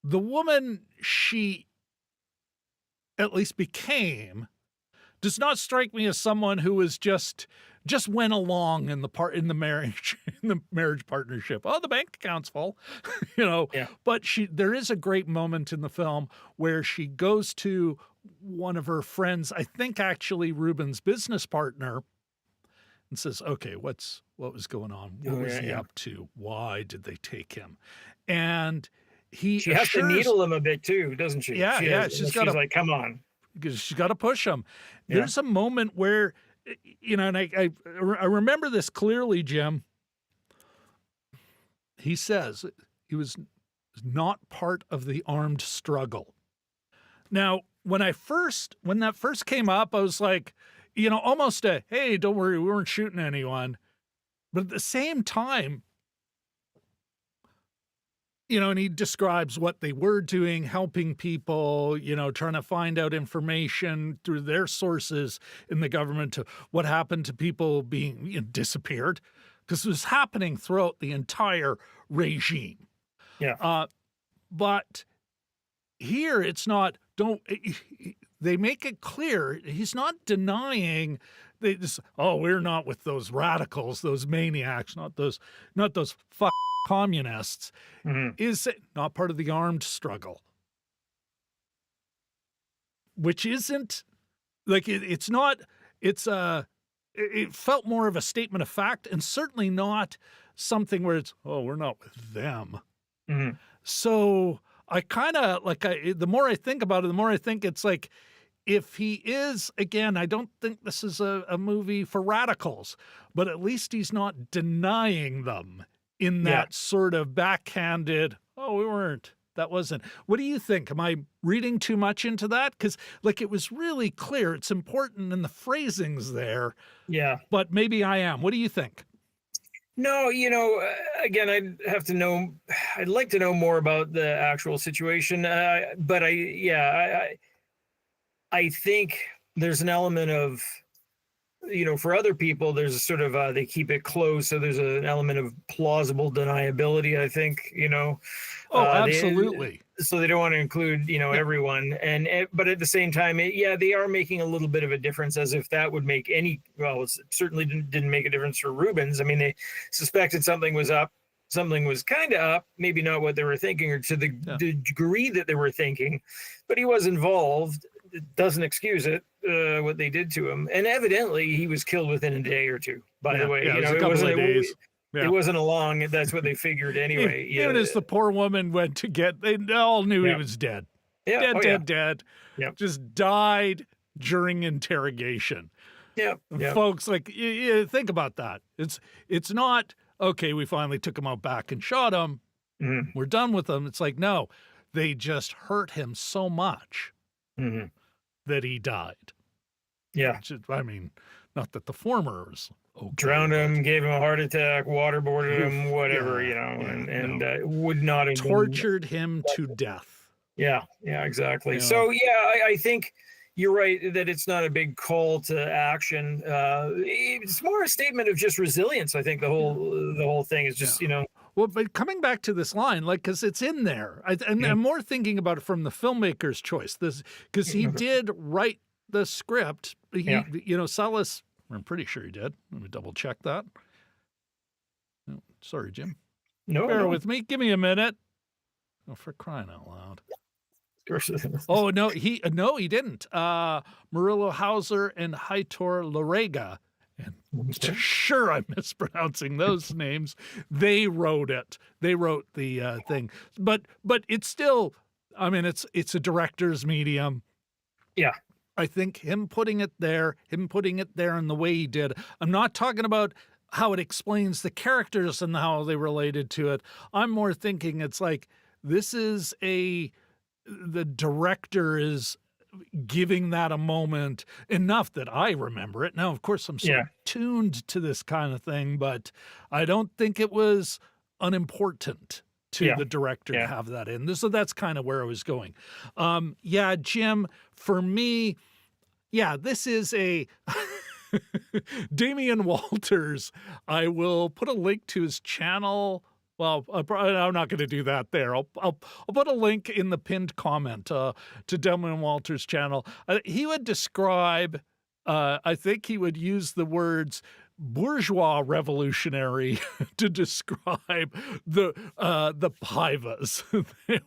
the woman she at least became, does not strike me as someone who was just went along in the marriage in the marriage partnership. Oh, the bank account's full, Yeah. But there is a great moment in the film where she goes to one of her friends, I think actually Ruben's business partner, and says, okay, what was going on? What was he up to? Why did they take him? And she has to needle him a bit too, doesn't she? Yeah, she's like, come on. Because she's got to push him. Yeah. There's a moment where, and I remember this clearly, Jim. He says he was not part of the armed struggle. Now, when that first came up, I was like, almost hey, don't worry, we weren't shooting anyone. But at the same time, and he describes what they were doing, helping people, trying to find out information through their sources in the government to what happened to people being disappeared, because it was happening throughout the entire regime. Yeah. But here it's not, they make it clear he's not denying. They just, we're not with those radicals, those maniacs, not those communists. Mhm. Is not part of the armed struggle, which isn't like it's not. It felt more of a statement of fact, and certainly not something where it's we're not with them. Mhm. So I kind of the more I think about it, the more I think it's like, if he is, again, I don't think this is a movie for radicals, but at least he's not denying them in that sort of backhanded, we weren't, that wasn't. What do you think? Am I reading too much into that? Because it was really clear. It's important in the phrasings there. Yeah. But maybe I am. What do you think? No, again, I'd like to know more about the actual situation. But I think there's an element of, for other people, there's a sort of, they keep it close. So there's an element of plausible deniability, I think, Absolutely. So they don't want to include, everyone. But at the same time, they are making a little bit of a difference, as if that would make it certainly didn't make a difference for Rubens. I mean, they suspected something was up. Something was kind of up, maybe not what they were thinking or to the degree that they were thinking, but he was involved. It doesn't excuse it, what they did to him. And evidently he was killed within a day or two, by the way. It wasn't days. It wasn't a long, that's what they figured anyway. Even as the poor woman went to they all knew he was dead. Yeah. Dead. Yeah. Just died during interrogation. Yeah. Folks, think about that. It's not, okay, we finally took him out back and shot him. Mm-hmm. We're done with him. It's like, no, they just hurt him so much that he died. Yeah. I mean, not that the former was okay. Drowned him, gave him a heart attack, waterboarded him, whatever, and would not have tortured him to death. Yeah, exactly. So I think, you're right that it's not a big call to action. It's more a statement of just resilience. I think Yeah. the whole thing is Yeah. just, you know. Well, but coming back to this line, like, because it's in there, and Mhm. I'm more thinking about it from the filmmaker's choice. This because he Okay. did write the script. Yeah. Salas. I'm pretty sure he did. Let me double check that. Oh, sorry, Jim. No, Bear no. with me. Give me a minute. Oh, for crying out loud. Of Oh no, he didn't. Murillo Hauser and Heitor Larrega. And Okay. sure, I'm mispronouncing those names. They wrote it. They wrote the thing. But it's still. I mean, it's a director's medium. Yeah. I think him putting it there in the way he did. I'm not talking about how it explains the characters and how they related to it. I'm more thinking it's like this is the director is giving that a moment enough that I remember it. Now, of course, I'm so Yeah. tuned to this kind of thing, but I don't think it was unimportant to Yeah. the director to Yeah. have that in. So that's kind of where I was going. Yeah, Jim, for me, yeah, this is a Damian Walters. I will put a link to his channel. Well, I'm not going to do that there. I'll put a link in the pinned comment to Damian Walters' channel. He would describe. I think he would use the words bourgeois revolutionary to describe the Paivas.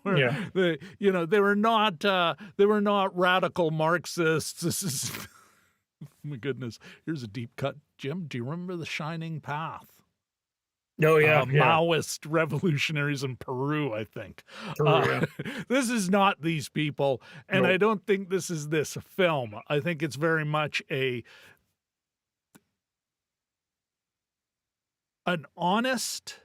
Yeah. They were not radical Marxists. This is my goodness. Here's a deep cut. Jim, do you remember The Shining Path? Oh, yeah. Yeah. Maoist revolutionaries in Peru, I think. True, yeah. This is not these people, and I No. don't think this is this film. I think it's very much an honest,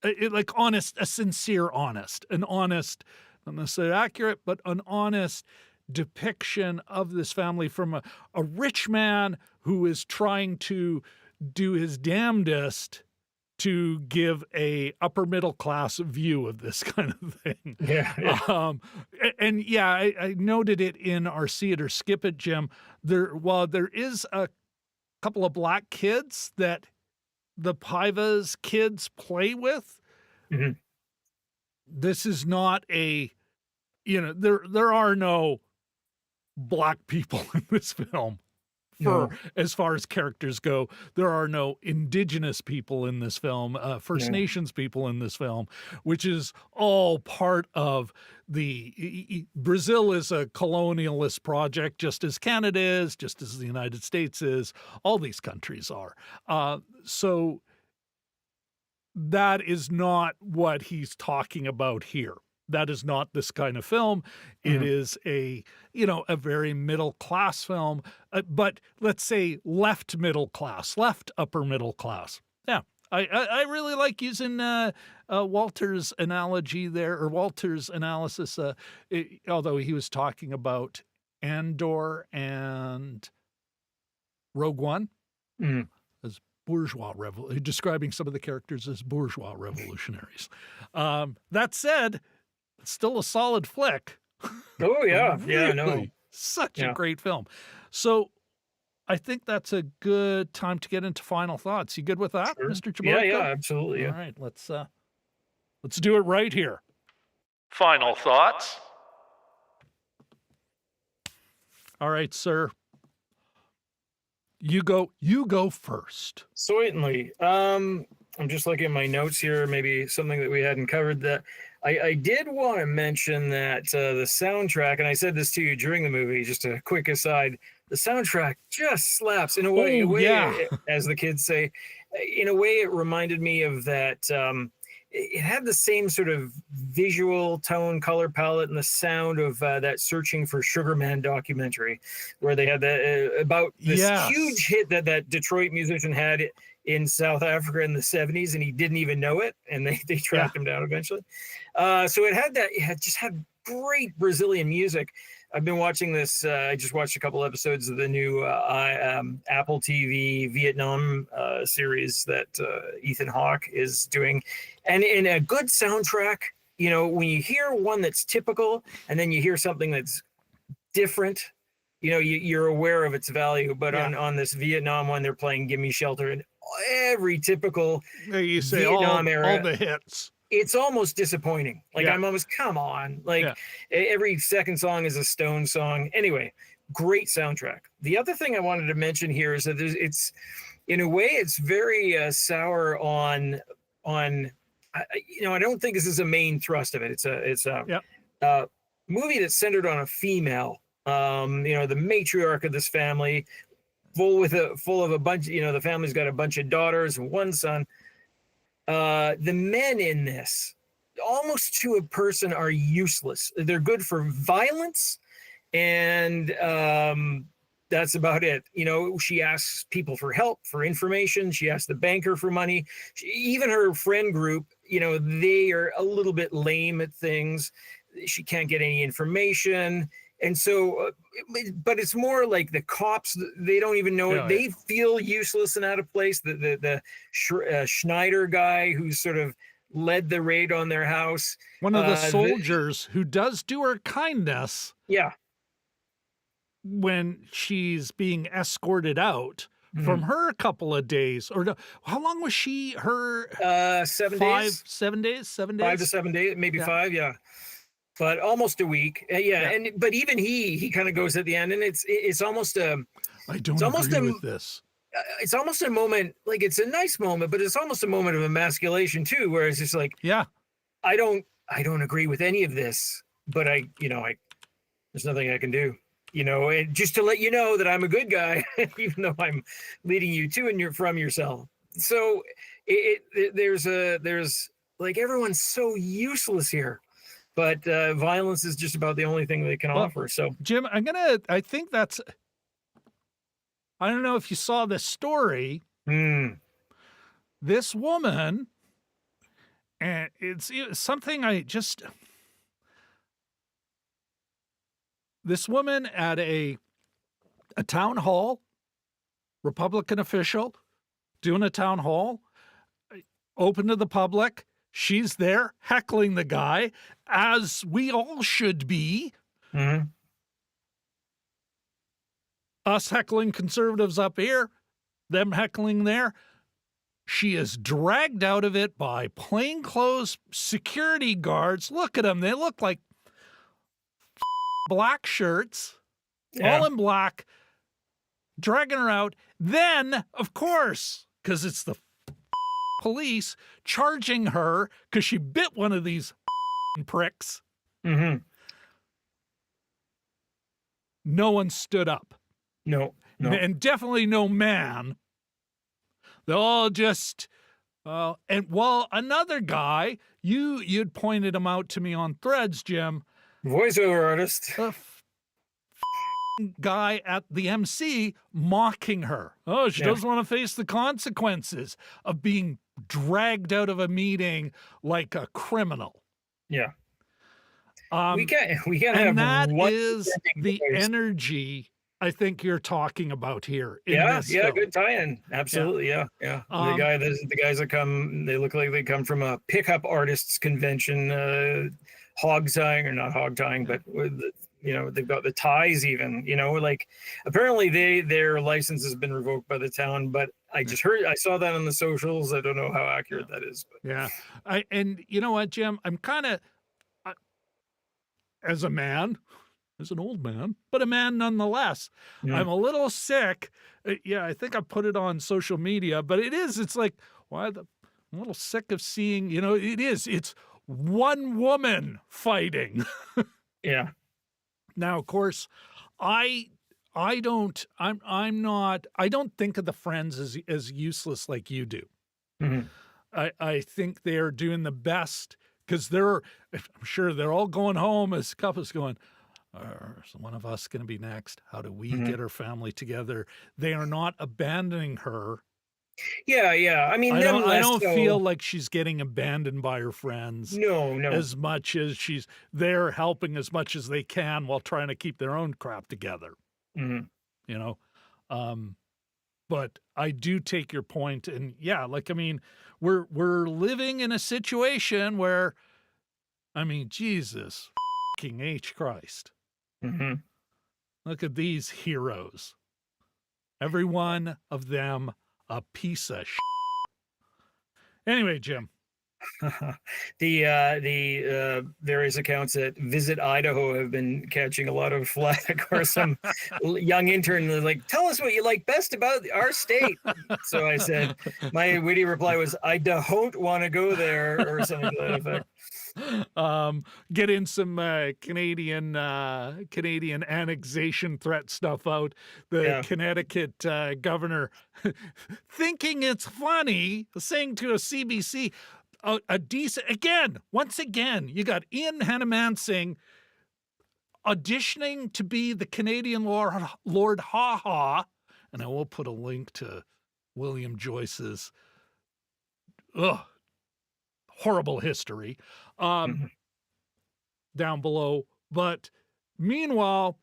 a sincere honest, an honest, not necessarily accurate, but an honest depiction of this family from a rich man who is trying to do his damnedest to give a upper middle class view of this kind of thing. Yeah. Yeah. And yeah, I noted it in our See It or Skip It, Jim. While there is a couple of black kids that the Paiva's kids play with, Mhm. this is not there are no black people in this film. No. As far as characters go, there are no indigenous people in this film, First No. Nations people in this film, which is all part of Brazil is a colonialist project, just as Canada is, just as the United States is, all these countries are. So that is not what he's talking about here. That is not this kind of film. It Mhm. is a very middle class film, but let's say left middle class, left upper middle class. Yeah, I really like using Walter's analogy there, or Walter's analysis. Although he was talking about Andor and Rogue One Mhm. as describing some of the characters as bourgeois revolutionaries. That said, it's still a solid flick. Oh, yeah. Yeah. No. Really, such a Yeah. great film. So I think that's a good time to get into final thoughts. You good with that, Sure. Mr. Yeah. Yeah. Jaboyka? Absolutely. All Yeah. right, let's do it right here. Final thoughts. All right, sir. You go first. Certainly. I'm just looking at my notes here, maybe something that we hadn't covered. That I did want to mention that the soundtrack, and I said this to you during the movie, just a quick aside, the soundtrack just slaps in a way, Oh yeah. as the kids say, in a way, it reminded me of that. It had the same sort of visual tone, color palette, and the sound of that Searching for Sugar Man documentary, where they had that about this Yes. huge hit that Detroit musician had in South Africa in the 70s, and he didn't even know it, and they tracked him down eventually. So it just had great Brazilian music. I've been watching this. I just watched a couple episodes of the new Apple TV Vietnam series that Ethan Hawke is doing, and in a good soundtrack, when you hear one that's typical, and then you hear something that's different, you know, you're aware of its value. But Yeah. on this Vietnam one, they're playing "Give Me Shelter" and every typical You say Vietnam all era. the hits. It's almost disappointing. Like Yeah. I'm almost, come on. Like Yeah. every second song is a Stone song. Anyway, great soundtrack. The other thing I wanted to mention here is that it's in a way it's very sour on you know, I don't think this is a main thrust of it. Yeah. A movie that's centered on a female. You know, the matriarch of this family, full of a bunch. You know, the family's got a bunch of daughters and one son. The men in this, almost to a person, are useless. They're good for violence, and that's about it. You know, she asks people for help, for information. She asks the banker for money. Even her friend group, you know, they are a little bit lame at things. She can't get any information. And so, but it's more like the cops, they don't even know it. Yeah, They feel useless and out of place. The Schneider guy who's sort of led the raid on their house. One of the The, soldiers who does do her kindness yeah. when she's being escorted out from Mhm. her a couple of days, or no, how long was she? Her 7 five, days, 7 days, 5 to days. 7 days, maybe Yeah. 5. Yeah. But almost a week. Yeah. Yeah. And, but even he kind of goes at the end, and it's almost I it's don't almost agree a, with this. it's almost a moment, like it's a nice moment, but it's almost a moment of emasculation too, where it's just like, Yeah. I don't agree with any of this, but you know, there's nothing I can do, you know, and just to let you know that I'm a good guy, even though I'm leading you to and you're from yourself. So there's like, everyone's so useless here, but violence is just about the only thing they can Well, offer. So, Jim, I think that's, I don't know if you saw this story. This woman, and it's something this woman at a town hall, Republican official doing a town hall, open to the public. She's there heckling the guy, as we all should be. mhm. Us heckling conservatives up here, them heckling there. She is dragged out of it by plainclothes security guards. Look at them. They look like black shirts, Yeah. all in black, dragging her out. Then, of course, because it's the police, charging her because she bit one of these pricks. Hmm. No one stood up. No. And definitely no man. They're all just, and well, another guy, you'd pointed him out to me on Threads, Jim, Voiceover artist. a guy at the MC mocking her. Oh, she Yeah. doesn't want to face the consequences of being dragged out of a meeting like a criminal. Yeah. Um, we can't and have that one is dissenting the voice. energy I think you're talking about here. In Yeah, this yeah, film. good tie-in. Absolutely, yeah. The guys that come, they look like they come from a pickup artists convention, hog tying, or not hog tying, but with you know, they've got the ties even. You know, like apparently their license has been revoked by the town, but I saw that on the socials. I don't know how accurate that is. But. Yeah. And you know what, Jim? I'm kind of, as a man, as an old man, but a man nonetheless, Yeah. I'm a little sick. Yeah, I think I put it on social media, but it's like, I'm a little sick of seeing, it's one woman fighting. Yeah. Now, of course, I don't think of the Friends as useless like you do. Mhm. I think they're doing the best, because I'm sure they're all going home as couples going, is one of us going to be next? How do we get our family together? They are not abandoning her. Yeah. I mean, I them less don't so. feel like she's getting abandoned by her friends. No. As much as they're helping as much as they can while trying to keep their own crap together. Mhm. You know, but I do take your point, and yeah, like, I mean, we're living in a situation where, I mean, Jesus fucking H Christ. Mhm. Look at these heroes. Every one of them a piece of shit. Anyway, Jim. The various accounts that Visit Idaho have been catching a lot of flack, or some young intern was like, "Tell us what you like best about our state." So I said, my witty reply was, "I don't want to go there," or something to that effect. Get in some Canadian annexation threat stuff out. The Yeah. Connecticut governor thinking it's funny, saying to a CBC, a decent, again, once again, you got Ian Hannamansing auditioning to be the Canadian Lord Ha Ha, and I will put a link to William Joyce's horrible history Mhm. down below. But meanwhile,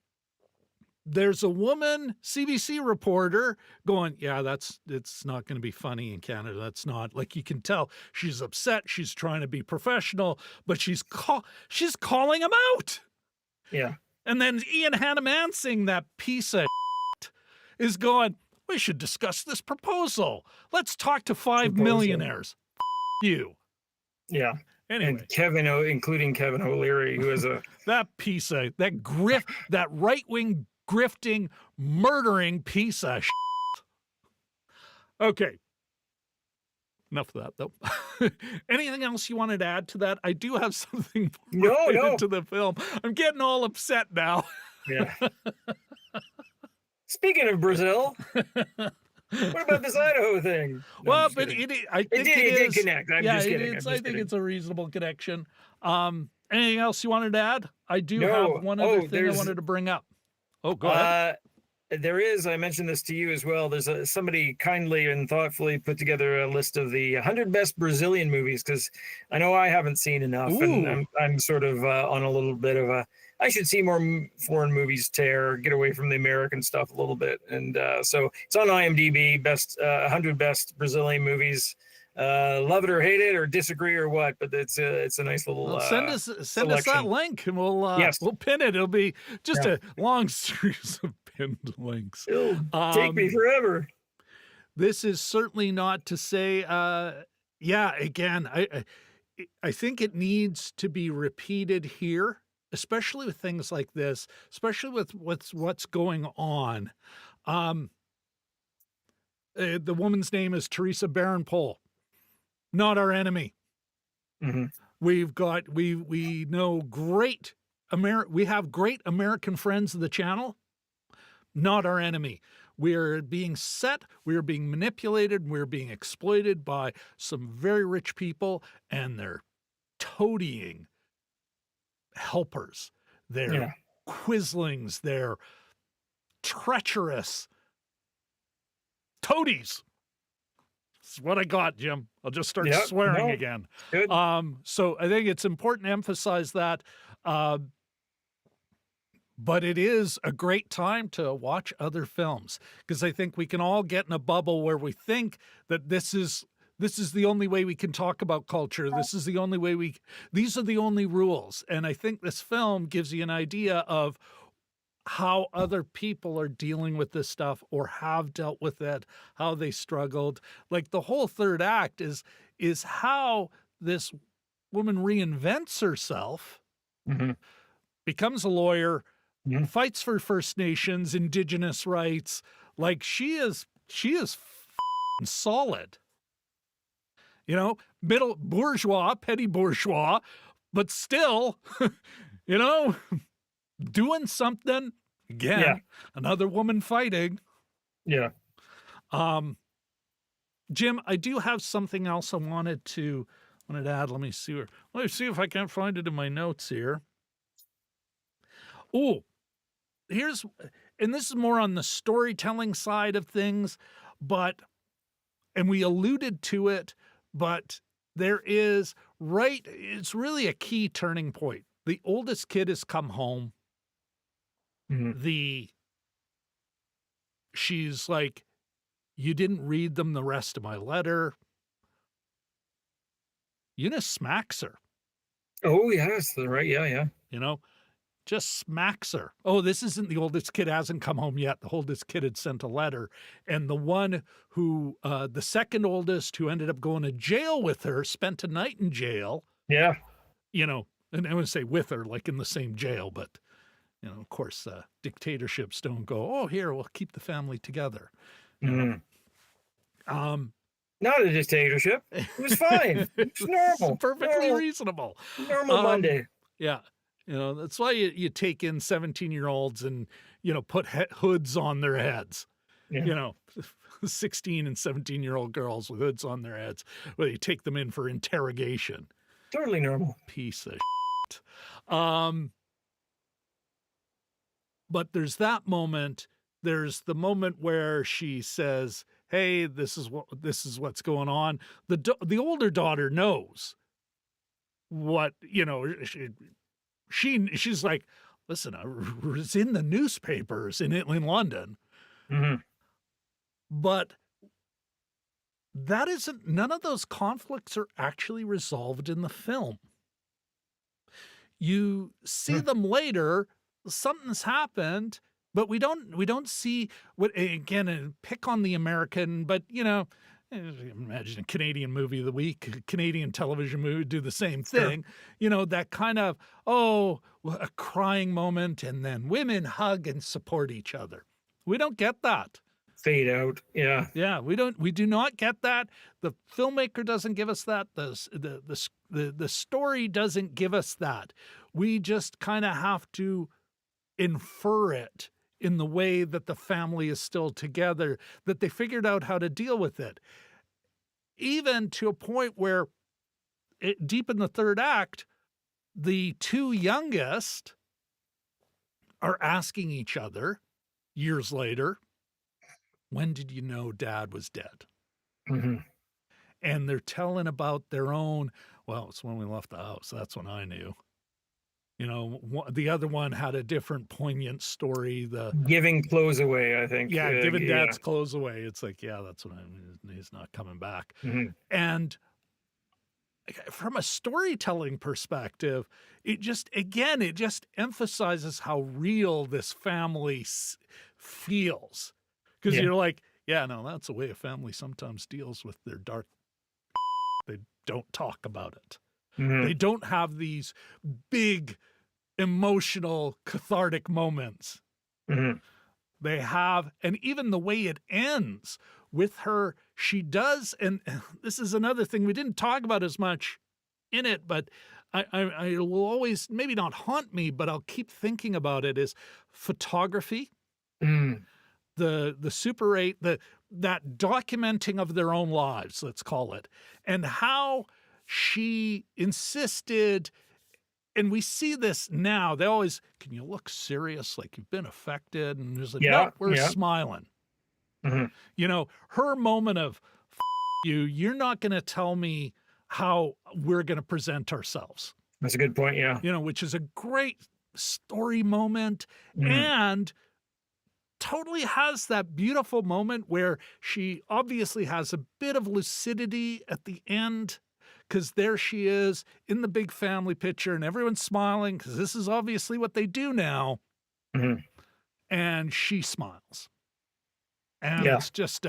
there's a woman CBC reporter going, yeah, it's not going to be funny in Canada. That's not, like, you can tell she's upset. She's trying to be professional, but she's calling him out. Yeah. And then Ian Hannamansing, that piece of shit, is going, we should discuss this proposal. Let's talk to five millionaires. You. Yeah. Anyway, And including Kevin O'Leary, who is a that piece of that right-wing grifting, murdering piece of shit. Okay. Enough of that, though. Anything else you wanted to add to that? I do have something related to the film. I'm getting all upset now. Yeah. Speaking of Brazil, what about this Idaho thing? No, Well, but I think it did connect. I'm just kidding. I think it's a reasonable connection. Anything else you wanted to add? I do have one other thing I wanted to bring up. Oh, go ahead. There is, I mentioned this to you as well. There's somebody kindly and thoughtfully put together a list of the 100 best Brazilian movies, because I know I haven't seen enough. Ooh. And I'm sort of on a little bit of a, I should see more foreign movies tear, get away from the American stuff a little bit. And so it's on IMDb, 100 best Brazilian movies. Love it or hate it or disagree or what, but it's a nice little well, send us that link and we'll pin it. It'll be just a long series of pinned links. It'll take me forever. This is certainly not to say again, I think it needs to be repeated here, especially with things like this, especially with what's going on. The woman's name is Teresa Baron-Pole. Not our enemy. Mm-hmm. We know we have great American friends of the channel. Not our enemy. We're being we're being manipulated, we're being exploited by some very rich people, and they're toadying helpers. They're quislings. They're treacherous toadies. That's what I got, Jim. I'll just start swearing again. Good. So I think it's important to emphasize that. But it is a great time to watch other films, because I think we can all get in a bubble where we think that this is the only way we can talk about culture. This is the only way these are the only rules. And I think this film gives you an idea of how other people are dealing with this stuff or have dealt with it, how they struggled. Like, the whole third act is how this woman reinvents herself, becomes a lawyer, fights for First Nations, Indigenous rights. Like, she is solid. You know, middle bourgeois, petty bourgeois, but still, you know, doing something. Again, another woman fighting. Yeah. Jim, I do have something else I wanted to add. Let me see if I can find it in my notes here. Oh, and this is more on the storytelling side of things, and we alluded to it, but it's really a key turning point. The oldest kid has come home. She's like, you didn't read them the rest of my letter. Eunice smacks her. Oh, yes, right. Yeah. You know, just smacks her. Oh, this isn't the oldest kid hasn't come home yet. The oldest kid had sent a letter. And the one who, the second oldest who ended up going to jail with her, spent a night in jail, Yeah. you know, and I wouldn't say with her, like in the same jail, but, you know, of course, dictatorships don't go, oh, here, we'll keep the family together. You know? Not a dictatorship. It was fine. It was normal. Perfectly reasonable. Normal Monday. Yeah. You know, that's why you take in 17-year-olds and, you know, put hoods on their heads. Yeah. You know, 16 and 17-year-old girls with hoods on their heads. Well, you take them in for interrogation. Totally normal. Piece of shit. But there's that moment. There's the moment where she says, hey, this is what's going on. The older daughter knows what, you know, she's like, listen, it's in the newspapers in London. But that isn't, none of those conflicts are actually resolved in the film. You see them later, something's happened, but we don't see what, again, pick on the American, but you know, imagine a Canadian movie of the week, a Canadian television movie do the same thing, you know, that kind of, oh, a crying moment and then women hug and support each other. We don't get that. Fade out. Yeah. Yeah, we do not get that. The filmmaker doesn't give us that. The story doesn't give us that. We just kind of have to infer it in the way that the family is still together, that they figured out how to deal with it. Even to a point where deep in the third act, the two youngest are asking each other years later, when did you know dad was dead? And they're telling about their own, well, it's when we left the house. That's when I knew. You know, the other one had a different poignant story. The giving clothes away, I think. Yeah, giving dad's clothes away. It's like, yeah, that's what he's not coming back. And from a storytelling perspective, it just emphasizes how real this family feels. Because you're like, yeah, no, that's the way a family sometimes deals with their dark. They don't talk about it. They don't have these big emotional cathartic moments. They have, and even the way it ends with her, she does, and this is another thing we didn't talk about as much in it, but I will always, maybe not haunt me, but I'll keep thinking about it, is photography. The Super 8, that documenting of their own lives, let's call it, and how she insisted, and we see this now, they always, can you look serious, like you've been affected? And there's like, no, we're smiling. You know, her moment of, you're not going to tell me how we're going to present ourselves. That's a good point, yeah. You know, which is a great story moment, and totally has that beautiful moment where she obviously has a bit of lucidity at the end, because there she is in the big family picture and everyone's smiling because this is obviously what they do now. And she smiles. And it's just,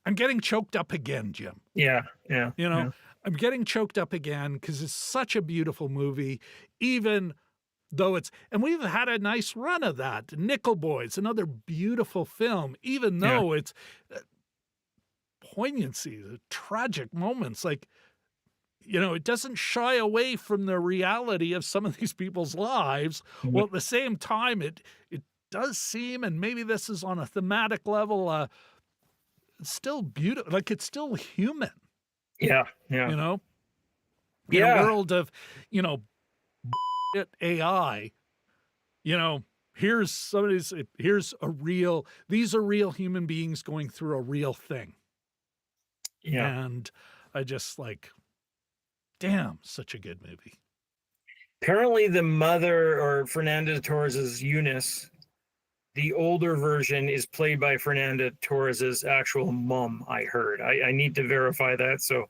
I'm getting choked up again, Jim. Yeah. You know, I'm getting choked up again because it's such a beautiful movie, even though it's, and we've had a nice run of that. Nickel Boys, another beautiful film, even though it's poignancy, the tragic moments, like, you know, it doesn't shy away from the reality of some of these people's lives. Well, at the same time, it does seem, and maybe this is on a thematic level, it's still beautiful, like it's still human. You know, in a world of, you know, AI, you know, these are real human beings going through a real thing. And I just like, damn, such a good movie. Apparently the mother, or Fernanda Torres's Eunice, the older version is played by Fernanda Torres's actual mom, I heard. I need to verify that, so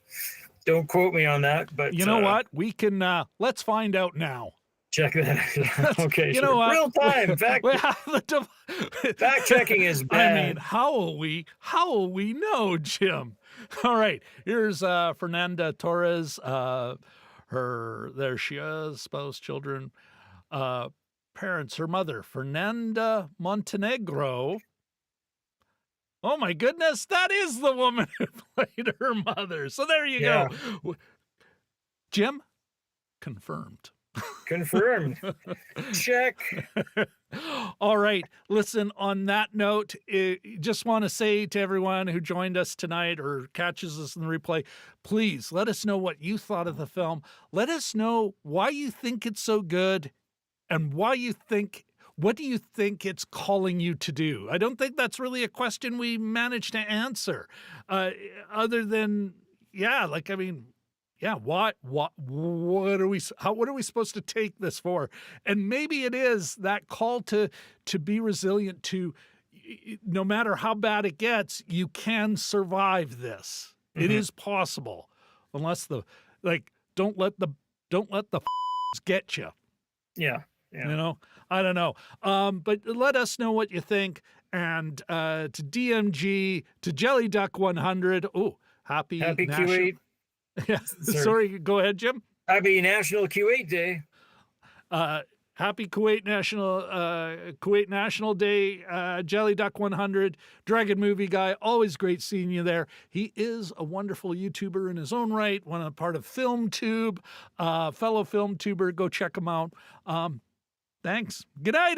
don't quote me on that. But you know what? We can, let's find out now. Check that. Okay, You know sure. what? Real time fact We have the fact checking is I mean, bad. how will we know, Jim? All right, here's Fernanda Torres. There she is, spouse, children, uh, parents. Her mother, Fernanda Montenegro. Oh my goodness, that is the woman who played her mother. So there you Yeah, go. Jim, confirmed. confirmed. Check. All right. Listen, on that note, just want to say to everyone who joined us tonight or catches us in the replay, please let us know what you thought of the film. Let us know why you think it's so good and what do you think it's calling you to do? I don't think that's really a question we managed to answer. Uh, Other than, yeah, like, I mean, yeah, what are what are we supposed to take this for? And maybe it is that call to be resilient, to no matter how bad it gets, you can survive this. It Mhm. is possible, unless like don't let the get you. Yeah, yeah. You know, I don't know. But let us know what you think. And to DMG, to Jelly Duck 100. Oh, happy Happy national. Q8. Yeah, Sorry. sorry. Go ahead, Jim. Happy National Q8 Day. Uh, Happy Kuwait National Day, Jelly Duck 100, Dragon Movie Guy. Always great seeing you there. He is a wonderful YouTuber in his own right, part of FilmTube, fellow FilmTuber. Go check him out. Thanks. Good night.